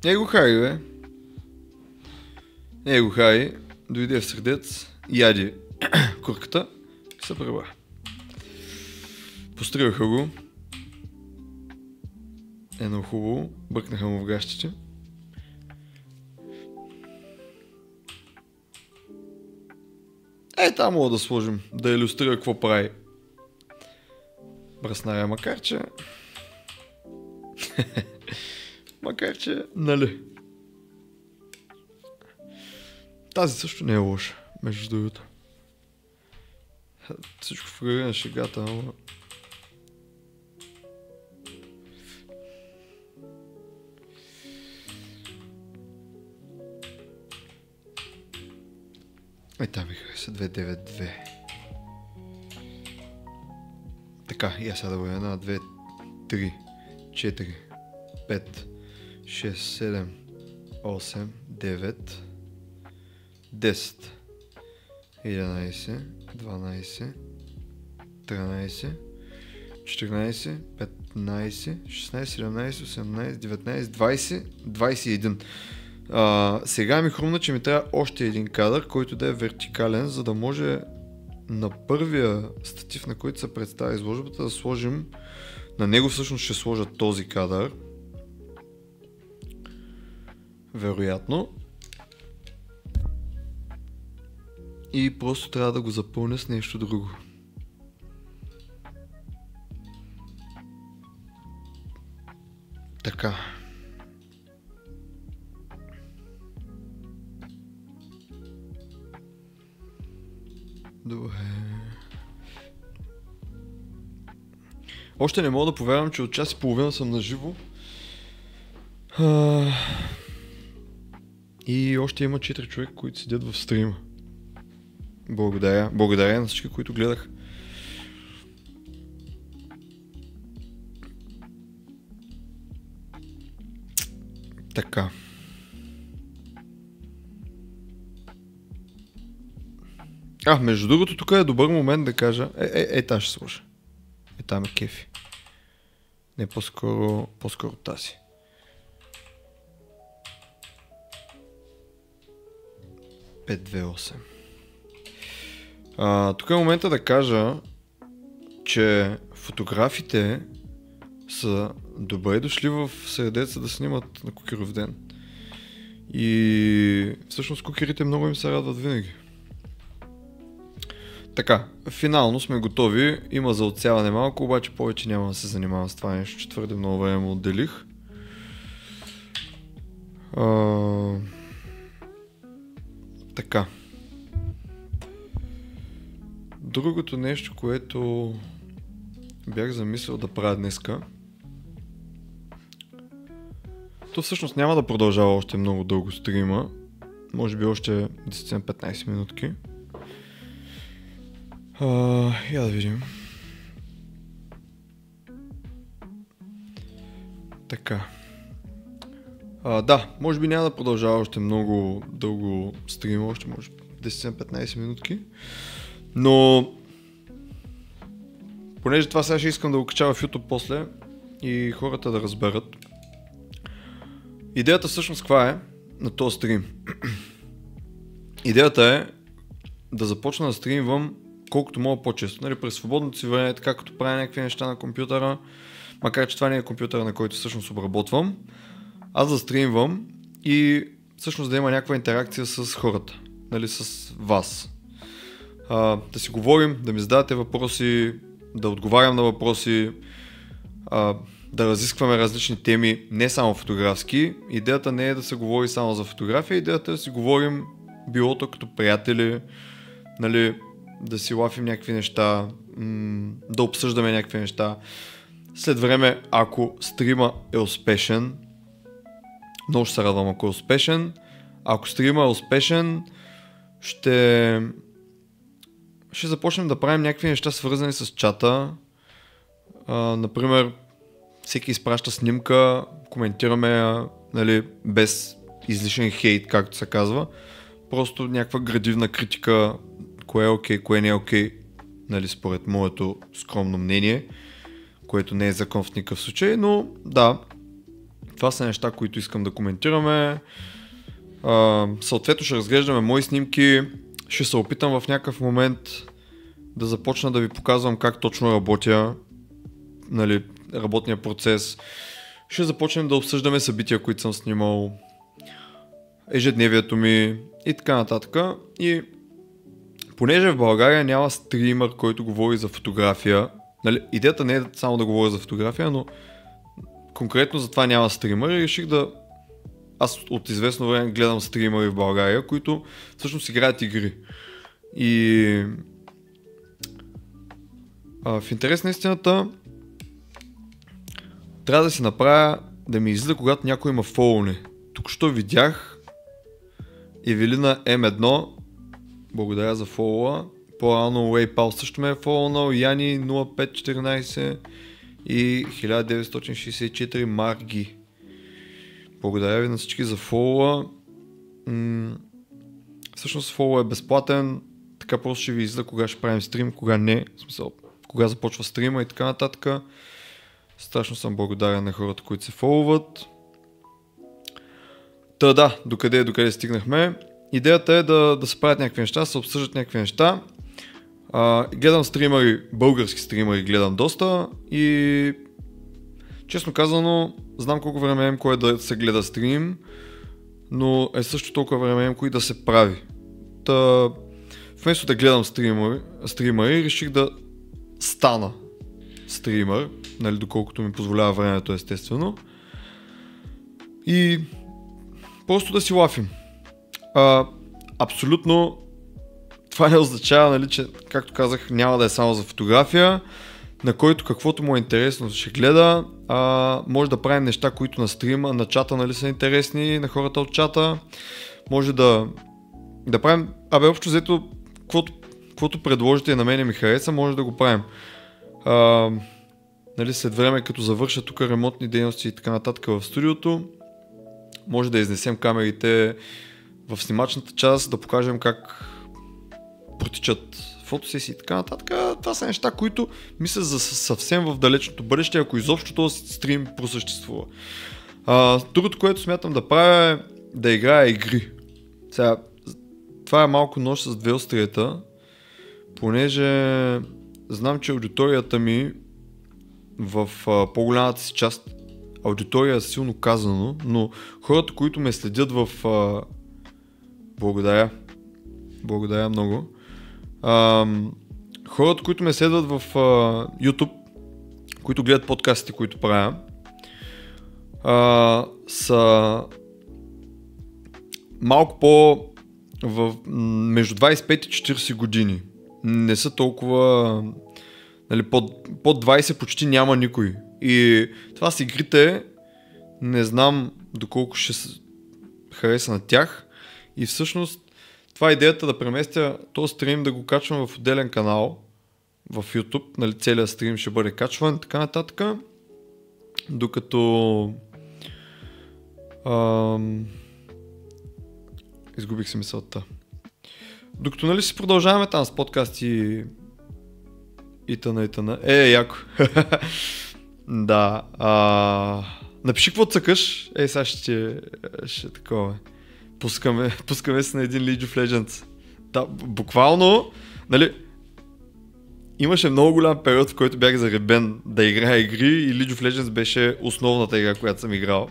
Не го хари, бе. Не го хари. Дойде в средец, яди курката и се прибра. Постригаха го. Едно хубаво. Бръкнаха му в гащите. Там мога да сложим, да илюстрира какво прави Бръснаря, макар че, нали. Тази също не е лоша, между другото. Всичко в кръга на шегата, ама... Там ми хареса 292. Така, и аз сега да бъде 1, 2, 3, 4, 5, 6, 7, 8, 9, 10, 11, 12, 13, 14, 15, 16, 17, 18, 19, 20, 21. Сега ми хрумна, че ми трябва още един кадър, който да е вертикален, за да може на първия статив, на който се представя изложбата, да сложим, на него всъщност ще сложа този кадър. Вероятно. И просто трябва да го запълня с нещо друго. Така. Добре. Още не мога да повярвам, че от час и половина съм на живо. И още има 4 човека, които седят в стрима. Благодаря на всички, които гледах. Така. Между другото, тук е добър момент да кажа. Там ще слуша. Там е кефи. Не, по-скоро тази. Тук е момента да кажа, че фотографите са добре дошли в Средеца да снимат на Кукеров ден. И всъщност кукерите много им се радват винаги. Така, финално сме готови, има за отсяване малко, обаче повече няма да се занимавам с това нещо, че твърде много време му отделих. Така. Другото нещо, което бях замислил да правя днеска, то всъщност няма да продължава още много дълго стрима, може би още 10-15 минутки. Я да видим. Така. Да, може би няма да продължава още много дълго стрима, още може 10-15 минутки. Но понеже това сега ще искам да го кача в YouTube после и хората да разберат. Идеята всъщност каква е на този стрим? Идеята е да започна да стримвам колкото мога по-често. Нали, през свободното си време, така като правя някакви неща на компютъра, макар че това не е компютъра, на който всъщност обработвам, аз да стримвам и всъщност да има някаква интеракция с хората, нали, с вас. Да си говорим, да ми задавате въпроси, да отговарям на въпроси, да разискваме различни теми, не само фотографски. Идеята не е да се говори само за фотография, идеята е да си говорим билото като приятели, нали, да си лафим някакви неща, да обсъждаме някакви неща. След време, ако стрима е успешен, много ще се радвам, ако е успешен. Ако стрима е успешен, ще започнем да правим някакви неща свързани с чата. Например, всеки изпраща снимка, коментираме я, нали, без излишен хейт, както се казва. Просто някаква градивна критика, кое е окей, кое не е окей, нали, според моето скромно мнение, което не е закон в никакъв случай, но да, това са неща, които искам да коментираме. Съответно ще разглеждаме мои снимки, ще се опитам в някакъв момент да започна да ви показвам как точно работя, нали, работния процес. Ще започнем да обсъждаме събития, които съм снимал, ежедневието ми и така нататък. И понеже в България няма стример, който говори за фотография, нали, идеята не е само да говоря за фотография, но конкретно за това няма стример и реших да... Аз от известно време гледам стримери в България, които всъщност играят игри. И в интерес на истината трябва да си направя да ми излиза, когато някой има фолоне. Тук що видях Евелина М1, благодаря за фолова. По-рано Waypal също ме е фолонал, Яни 0514 и 1964 Марги. Благодаря ви на всички за фолова. Всъщност фолова е безплатен, така просто ще ви излиза кога ще правим стрим, кога не, в смисъл, кога започва стрима и така нататък. Страшно съм благодарен на хората, които се фоловат. Та да, докъде стигнахме. Идеята е да се правят някакви неща, да се обсъждат някакви неща. Гледам стримери, български стримери гледам доста и честно казано знам колко време е кое да се гледа стрим, но е също толкова време кой да се прави. Та, вместо да гледам стримери, реших да стана стример, нали, доколкото ми позволява времето, естествено. И просто да си лафим. Абсолютно това не означава, нали, че, както казах, няма да е само за фотография, на който каквото му е интересно ще гледа. Може да правим неща, които на стрима, на чата, нали, са интересни на хората от чата. Може да правим, общо взето, каквото предложите и на мене ми хареса, може да го правим. Нали, след време, като завърша тук ремонтни дейности и така нататък в студиото, може да изнесем камерите в снимачната част, да покажем как протичат фотосесии и така нататък. Това са неща, които мисля за съвсем в далечното бъдеще, ако изобщо този стрим просъществува. Другото, което смятам да правя е да играя игри. Сега, това е малко нож с две остриета, понеже знам, че аудиторията ми в по-голямата си част, аудитория е силно казано, но хората, които ме следят в... Благодаря много. хората, които ме следват в YouTube, които гледат подкастите, които правя, са малко между 25 и 40 години. Не са толкова, нали, под 20 почти няма никой. И това с игрите не знам доколко ще хареса на тях. И всъщност това е идеята да преместя този стрим, да го качвам в отделен канал в YouTube. Нали, целият стрим ще бъде качван, така нататък. Докато изгубих си мисълта. Докато, нали, си продължаваме там с подкасти и тъна. Яко. Да. Напиши какво цъкаш. Сега ще такова. Пускаме се на един League of Legends. Да, буквално, нали, имаше много голям период, в който бях заребен да играя игри и League of Legends беше основната игра, която съм играл.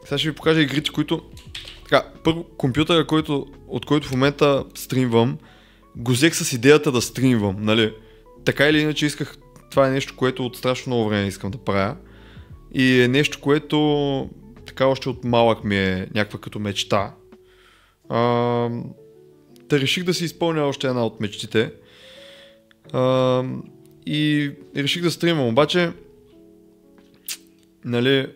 Сега ще ви покажа игрите, които... Така, първо, компютъра, от който в момента стримвам, го взех с идеята да стримвам, нали. Така или иначе исках... Това е нещо, което от страшно много време искам да правя. И е нещо, което така още от малък ми е някаква като мечта. Реших да си изпълня още една от мечтите. И реших да стримвам, обаче, нали,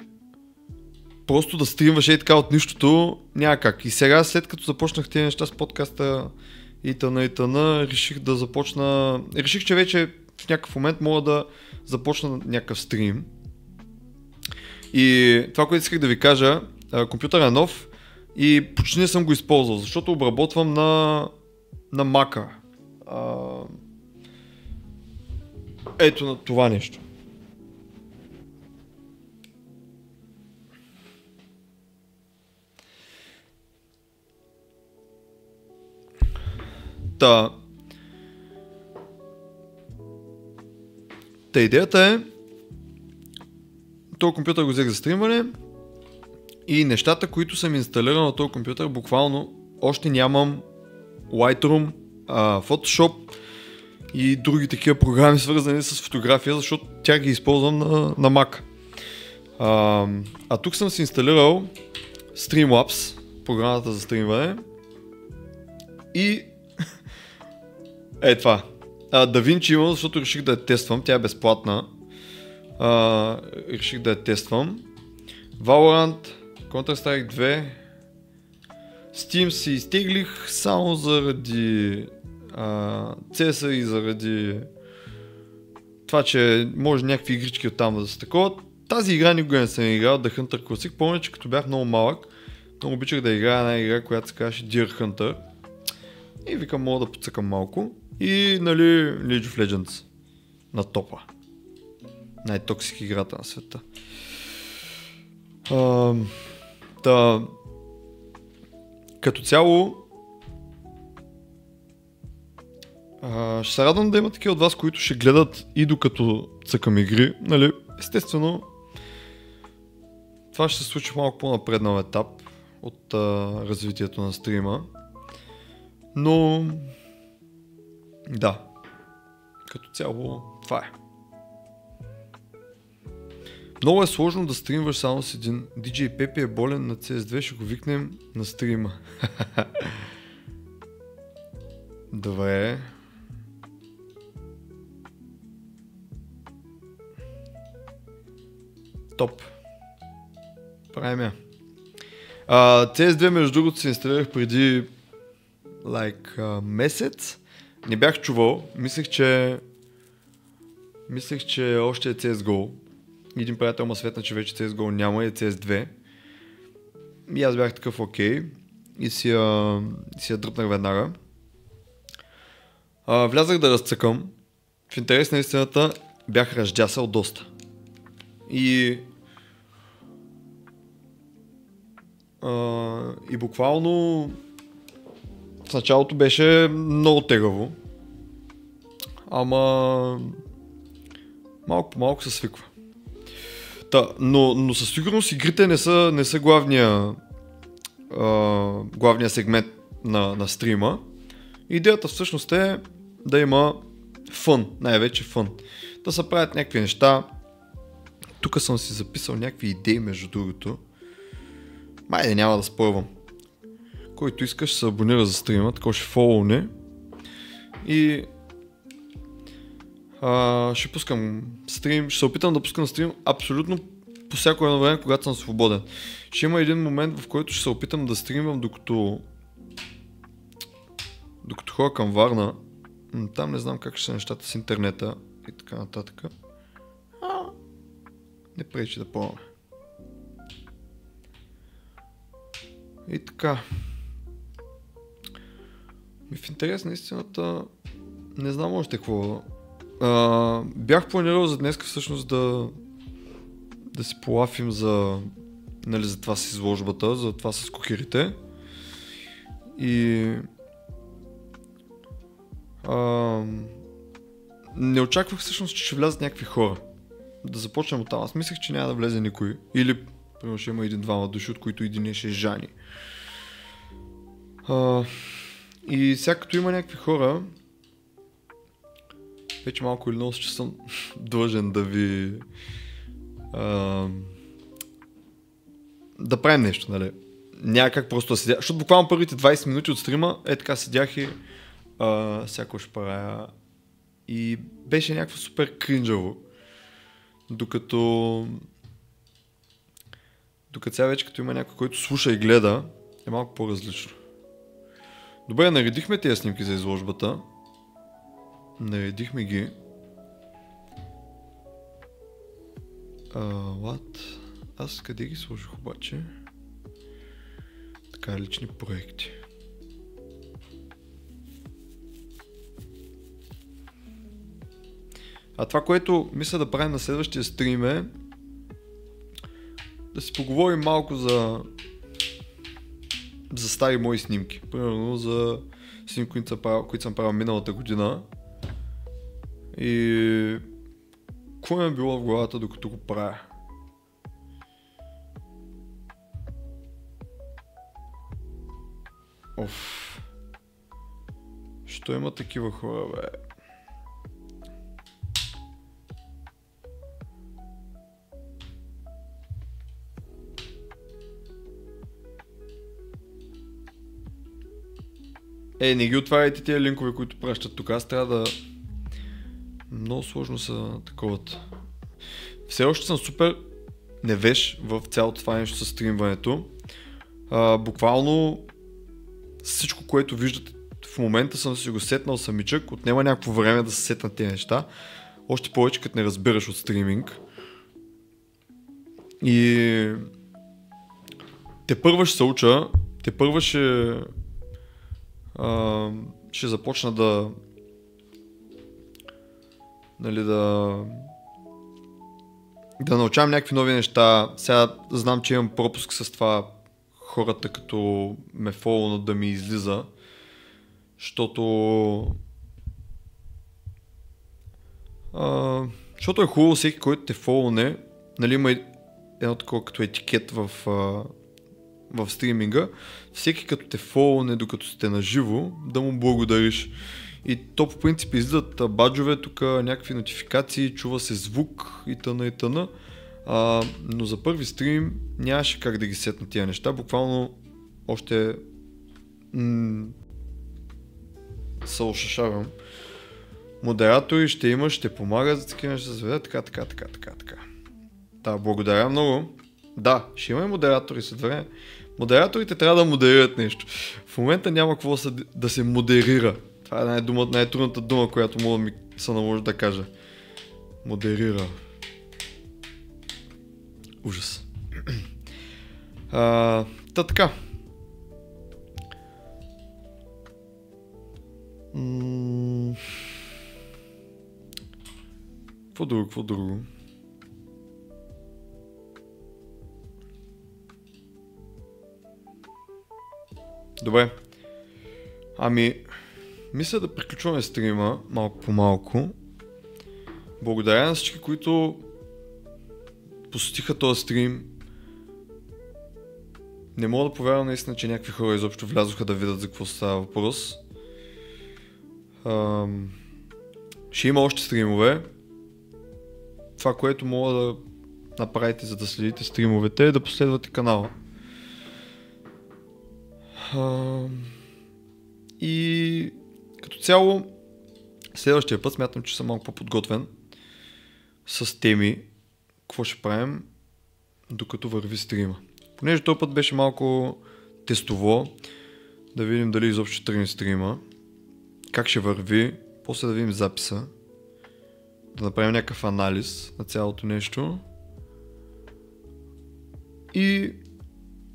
просто да стримваш така от нищото няма как. И сега, след като започнах тези неща с подкаста и тъна, реших, че вече в някакъв момент мога да започна някакъв стрим. И това, което исках да ви кажа, компютър е нов и почти не съм го използвал, защото обработвам на Mac-а. Ето на това нещо. Та идеята е, този компютър го взех за стримване и нещата, които съм инсталирал на този компютър, буквално още нямам Lightroom, Photoshop и други такива програми, свързани с фотография, защото тя ги използвам на Mac. Тук съм си инсталирал Streamlabs, програмата за стримване, и това. DaVinci имам, защото реших да я тествам, тя е безплатна. Реших да я тествам. Valorant, Counter-Strike 2, Steam си изтеглих само заради CS и заради това, че може някакви игрички оттам да са такова. Тази игра никога не съм играл, The Hunter Classic. Помня, че като бях много малък, много обичах да играя една игра, която се казваше Deer Hunter. И викам, мога да подсъкам малко. И, нали, League of Legends на топа. Най-токсик играта на света. Като цяло, ще се радвам да има такива от вас, които ще гледат и докато цъкам игри. Нали, естествено, това ще се случи малко по-напреднал етап от развитието на стрима. Но да, като цяло това е. Много е сложно да стримваш само с един. DJ Pepe е болен на CS2, ще го викнем на стрима. Добре. Топ. Правим я. CS2, между другото, се инсталирах преди месец. Не бях чувал. Мислех, че още е CSGO. Един приятел ма светна, че вече CSGO няма и е CS2. И аз бях такъв окей. И си я дръпнах веднага. Влязах да разцъкам. В интерес на истината бях раздясал доста. И буквално в началото беше много тегаво. Ама малко по малко се свиква. Но със сигурност игрите не са главния сегмент на стрима. Идеята всъщност е да има фън, най-вече фън. Да се правят някакви неща. Тук съм си записал някакви идеи, между другото. Майде, няма да спойвам. Който искаш, се абонира за стрима, така ще фолоуне. И ще пускам стрим, ще се опитам да пускам стрим абсолютно по всяко едно време, когато съм свободен. Ще има един момент, в който ще се опитам да стримам, докато ходя към Варна. Там не знам как ще са нещата с интернета и така нататък. Не пречи да пробваме. И така. В интерес на истината не знам още какво. Бях планирал за днес всъщност да си полафим за това с изложбата, за това с кукерите. И не очаквах всъщност, че ще влязат някакви хора. Да започнем от там. Аз мислех, че няма да влезе никой. Или примерно ще има един-двама души, от които един ще е Жани. И сега като има някакви хора, вече малко или много че съм длъжен да ви да правим нещо, нали? Няма как просто да седя, защото буквално първите 20 минути от стрима така седях и всяко ще правя и беше някакво супер кринджаво. Докато сега вече като има някой, който слуша и гледа, е малко по-различно. Добре, наредихме тези снимки за изложбата. Наредихме ги. What? Аз къде ги сложих обаче? Така, лични проекти. А това, което мисля да правим на следващия стрим е да си поговорим малко за стари мои снимки. Примерно за снимки, които съм правил миналата година. И какво ми е било в главата, докато го правя? Що има такива хора, бе? Не ги отваряйте тези линкове, които пращат тук. Аз трябва да... Много сложно са таковата. Все още съм супер невеж в цялото това нещо с стримването. Буквално всичко, което виждате в момента съм си го сетнал самичък. Отнема някакво време да се сетнат тези неща. Още повече като не разбираш от стриминг. И тепърва ще се уча. Тепърва ще започна да научавам някакви нови неща. Сега знам, че имам пропуск с това хората като ме фолунат да ми излиза. Защото е хубаво всеки, който те фолуне, нали, има едно такова като етикет в стриминга, всеки като те фолуне докато сте наживо, да му благодариш. И то по принцип излизат баджове, тук някакви нотификации, чува се звук и тъна и тъна. Но за първи стрим нямаше как да ги сетна тия неща. Буквално още се ошашавам. Модератори ще има, ще помагат за такива неща, за така. Да, благодаря много. Да, ще има и модератори след време. Модераторите трябва да модерират нещо. В момента няма какво да се модерира. Това е най-трудната дума, която мога да ми се наложи да кажа. Модерира. Ужас. Така. Какво друго? Добре. Мисля да приключваме стрима малко по малко. Благодаря на всички, които посетиха този стрим. Не мога да повярвам наистина, че някакви хора изобщо влязоха да видят за какво става въпрос. Ще има още стримове. Това, което мога да направите, за да следите стримовете, е да последвате канала. И като цяло, следващия път смятам, че съм малко по-подготвен с теми, какво ще правим, докато върви стрима. Понеже този път беше малко тестово, да видим дали изобщо ще тръгне стрима, как ще върви, после да видим записа, да направим някакъв анализ на цялото нещо и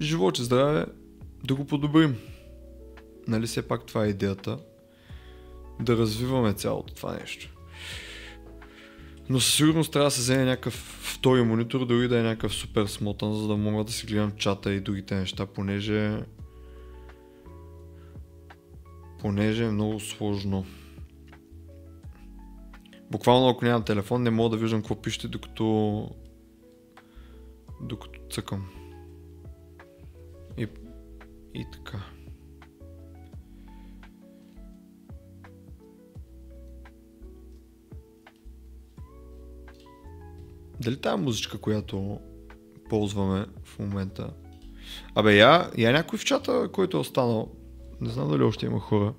живот и здраве да го подобрим. Нали все пак това е идеята, да развиваме цялото това нещо. Но със сигурност трябва да се вземе някакъв втори монитор, дори да е някакъв супер смотан, за да мога да си гледам чата и другите неща, понеже е много сложно. Буквално ако нямам телефон, не мога да виждам какво пишете, докато цъкам. И така. Дали тази музичка, която ползваме в момента? Абе, я някой в чата, който е останал. Не знам дали още има хора.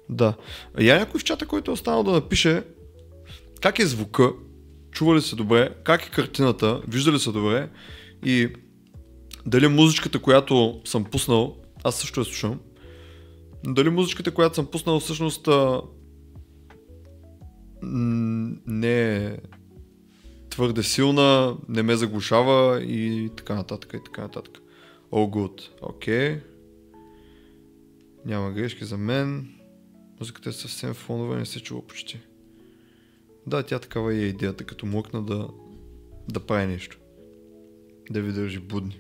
Да. Я някой в чата, който е останал, да напише как е звука, чува ли се добре, как е картината, вижда ли се добре и дали музичката, която съм пуснал, аз също я слушам, дали музичката, която съм пуснал всъщност не е твърде силна, не ме заглушава и така нататък и така нататък. All good. Окей. Няма грешки за мен. Музиката е съвсем фонова, не се чува почти. Да, тя такава е идеята, като млъкна да прави нещо. Да ви държи будни.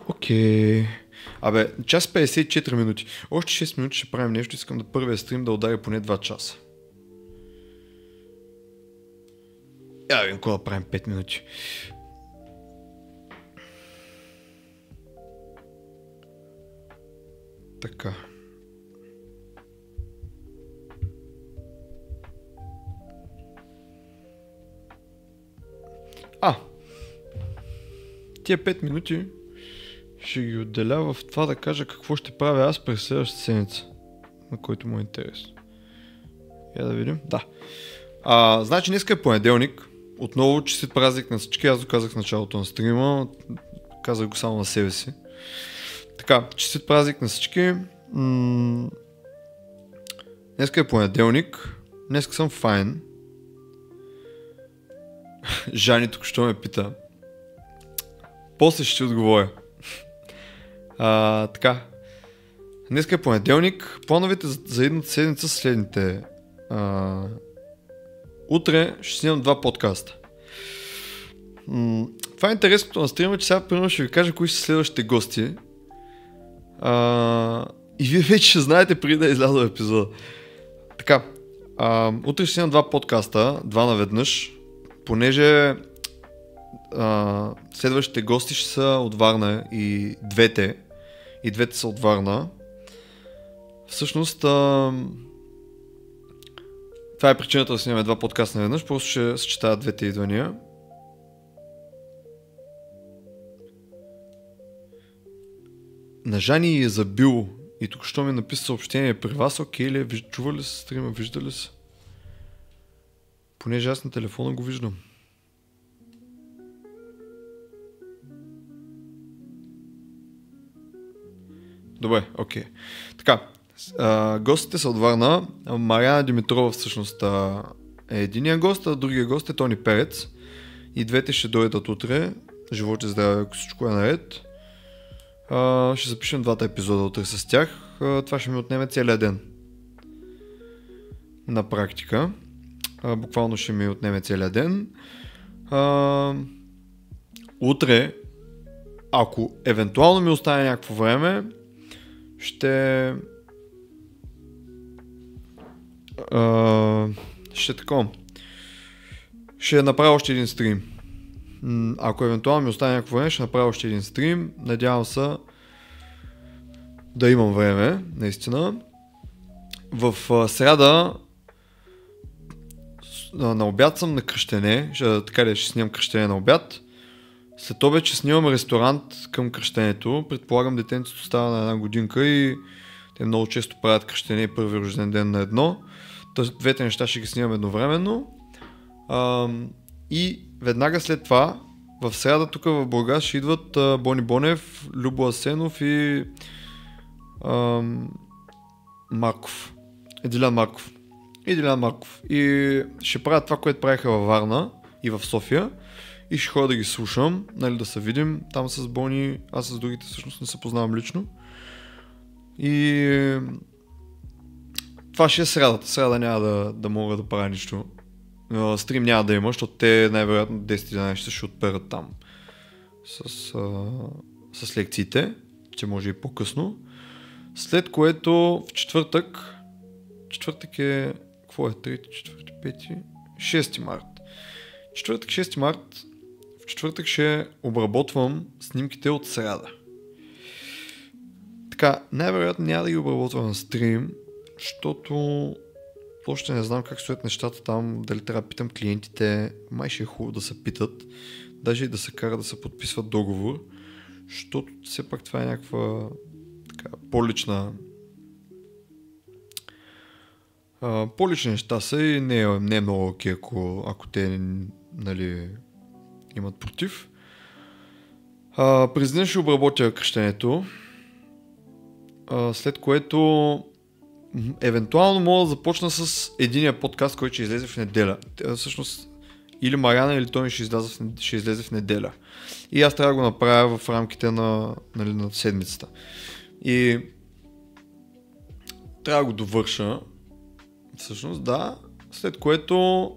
Окей. Абе, час 54 минути. Още 6 минути ще правим нещо. Искам да първия стрим да удари поне 2 часа. Я видим кога да правим 5 минути. Така. Тия 5 минути ще ги отделя в това да кажа какво ще правя аз през следващата седмица, на който му е интересно. Я да видим. Да. Значи днеска е понеделник. Отново честит празник на всички. Аз го казах в началото на стрима. Казах го само на себе си. Така, честит празник на всички. Днеска е понеделник. Днеска съм файн. Жани тук що ме пита. После ще отговоря. Така. Днеска е понеделник. Плановете за едната седмица са следните. Утре ще снимам 2 подкаста. Това е интересното на стрима, че сега примерно ще ви кажа кои са следващите гости. И вие вече ще знаете преди да изляза епизода. Така. Утре ще снимам 2 подкаста, 2 наведнъж, понеже следващите гости ще са от Варна и двете са от Варна. Всъщност това е причината да снимаме 2 подкаста наведнъж, просто ще съчетая двете идвания. На Жани е забил и тук що ми написа съобщение при вас, окей ли е, чува ли се стрима, вижда ли се? Понеже аз на телефона го виждам. Добре, окей. Така, гостите са от Варна. Мариана Димитрова всъщност е единия гост, а другия гост е Тони Перец. И двете ще дойдат утре. Живот и здраве, ако всичко е наред. Ще запишем 2 епизода утре с тях. Това ще ми отнеме целия ден. На практика. Буквално ще ми отнеме целия ден. Утре, ако евентуално ми остане някакво време, ще направя още един стрим. Ако евентуално ми остане някакво време, ще направя още един стрим. Надявам се да имам време, наистина. В сряда на обяд съм на кръщене, ще снимам кръщене на обяд. След обед ще снимам ресторант към кръщенето. Предполагам, детенцето става на 1 годинка и те много често правят кръщене и първи рожден ден на едно. Двете неща ще ги снимам едновременно. И веднага след това, в сряда тук в Бургас ще идват Бони Бонев, Любо Асенов и Марков. Дилян Марков. И ще правят това, което правиха във Варна и в София. И ще ходя да ги слушам, нали, да се видим там с Бони. Аз с другите всъщност не се познавам лично. И това ще е срядата. Сряда няма да мога да правя нищо. Стрим няма да има, защото те най-вероятно 10-11 ще отперат там с лекциите, че може и по-късно. След което в четвъртък е, какво е, 3, 4, 5, 6 март. Четвъртък, 6 март, в четвъртък ще обработвам снимките от сряда. Така, най-вероятно няма да ги обработвам на стрим, защото още не знам как стоят нещата там, дали трябва да питам клиентите, май ще е хубаво да се питат, даже и да се кара да се подписват договор, защото все пак това е някаква така, по-лични неща са и не е много окей, ако те, нали, имат против. През ден ще обработя кръщенето, след което евентуално мога да започна с единия подкаст, който ще излезе в неделя. Всъщност или Мариана, или Тони ще излезе в неделя. И аз трябва да го направя в рамките на седмицата. И трябва да го довърша. Всъщност, да. След което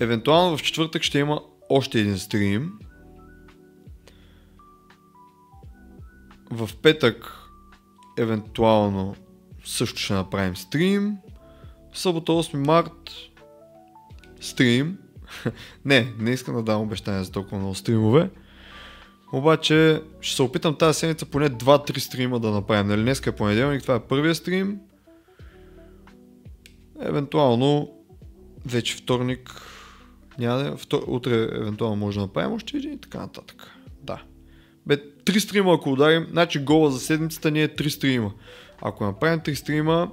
евентуално в четвъртък ще има още един стрим. В петък евентуално също ще направим стрим. В събота 8 март стрим. Не искам да дам обещания за толкова много стримове. Обаче ще се опитам тази седмица поне 2-3 стрима да направим. Нали, днеска е понеделник, това е първия стрим. Евентуално вече вторник утре евентуално може да направим още един и така нататък. Да. 3 стрима ако ударим, значи гола за седмицата ни е 3 стрима. Ако направим 3 стрима,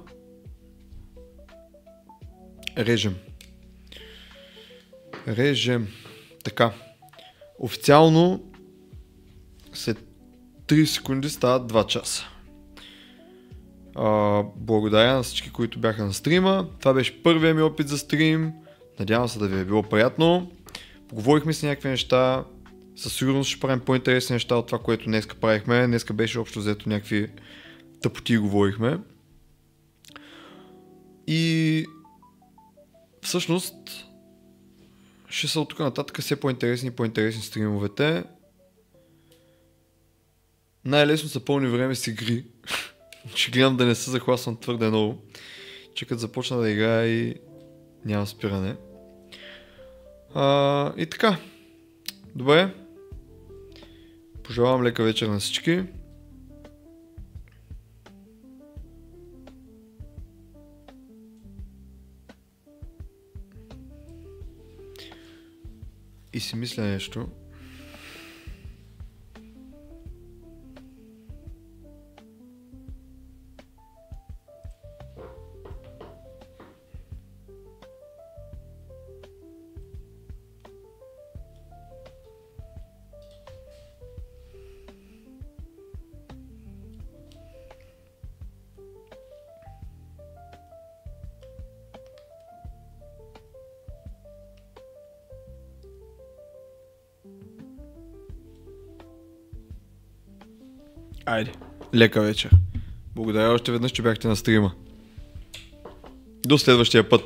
режем. Така. Официално след 3 секунди стават 2 часа. Благодаря на всички, които бяха на стрима. Това беше първият ми опит за стрим. Надявам се да ви е било приятно. Поговорихме си някакви неща. Със сигурност ще правим по-интересни неща от това, което днеска правихме. Днеска беше общо взето някакви тъпоти говорихме. И всъщност ще са от тук нататък все по-интересни стримовете. Най-лесно са пълни време с игри. Ще гледам да не се захласвам твърде много. Че като започна да играя и няма спиране. И така. Добре. Пожелавам лека вечер на всички. И си мисля нещо. Айде, лека вечер. Благодаря още веднъж, че бяхте на стрима. До следващия път.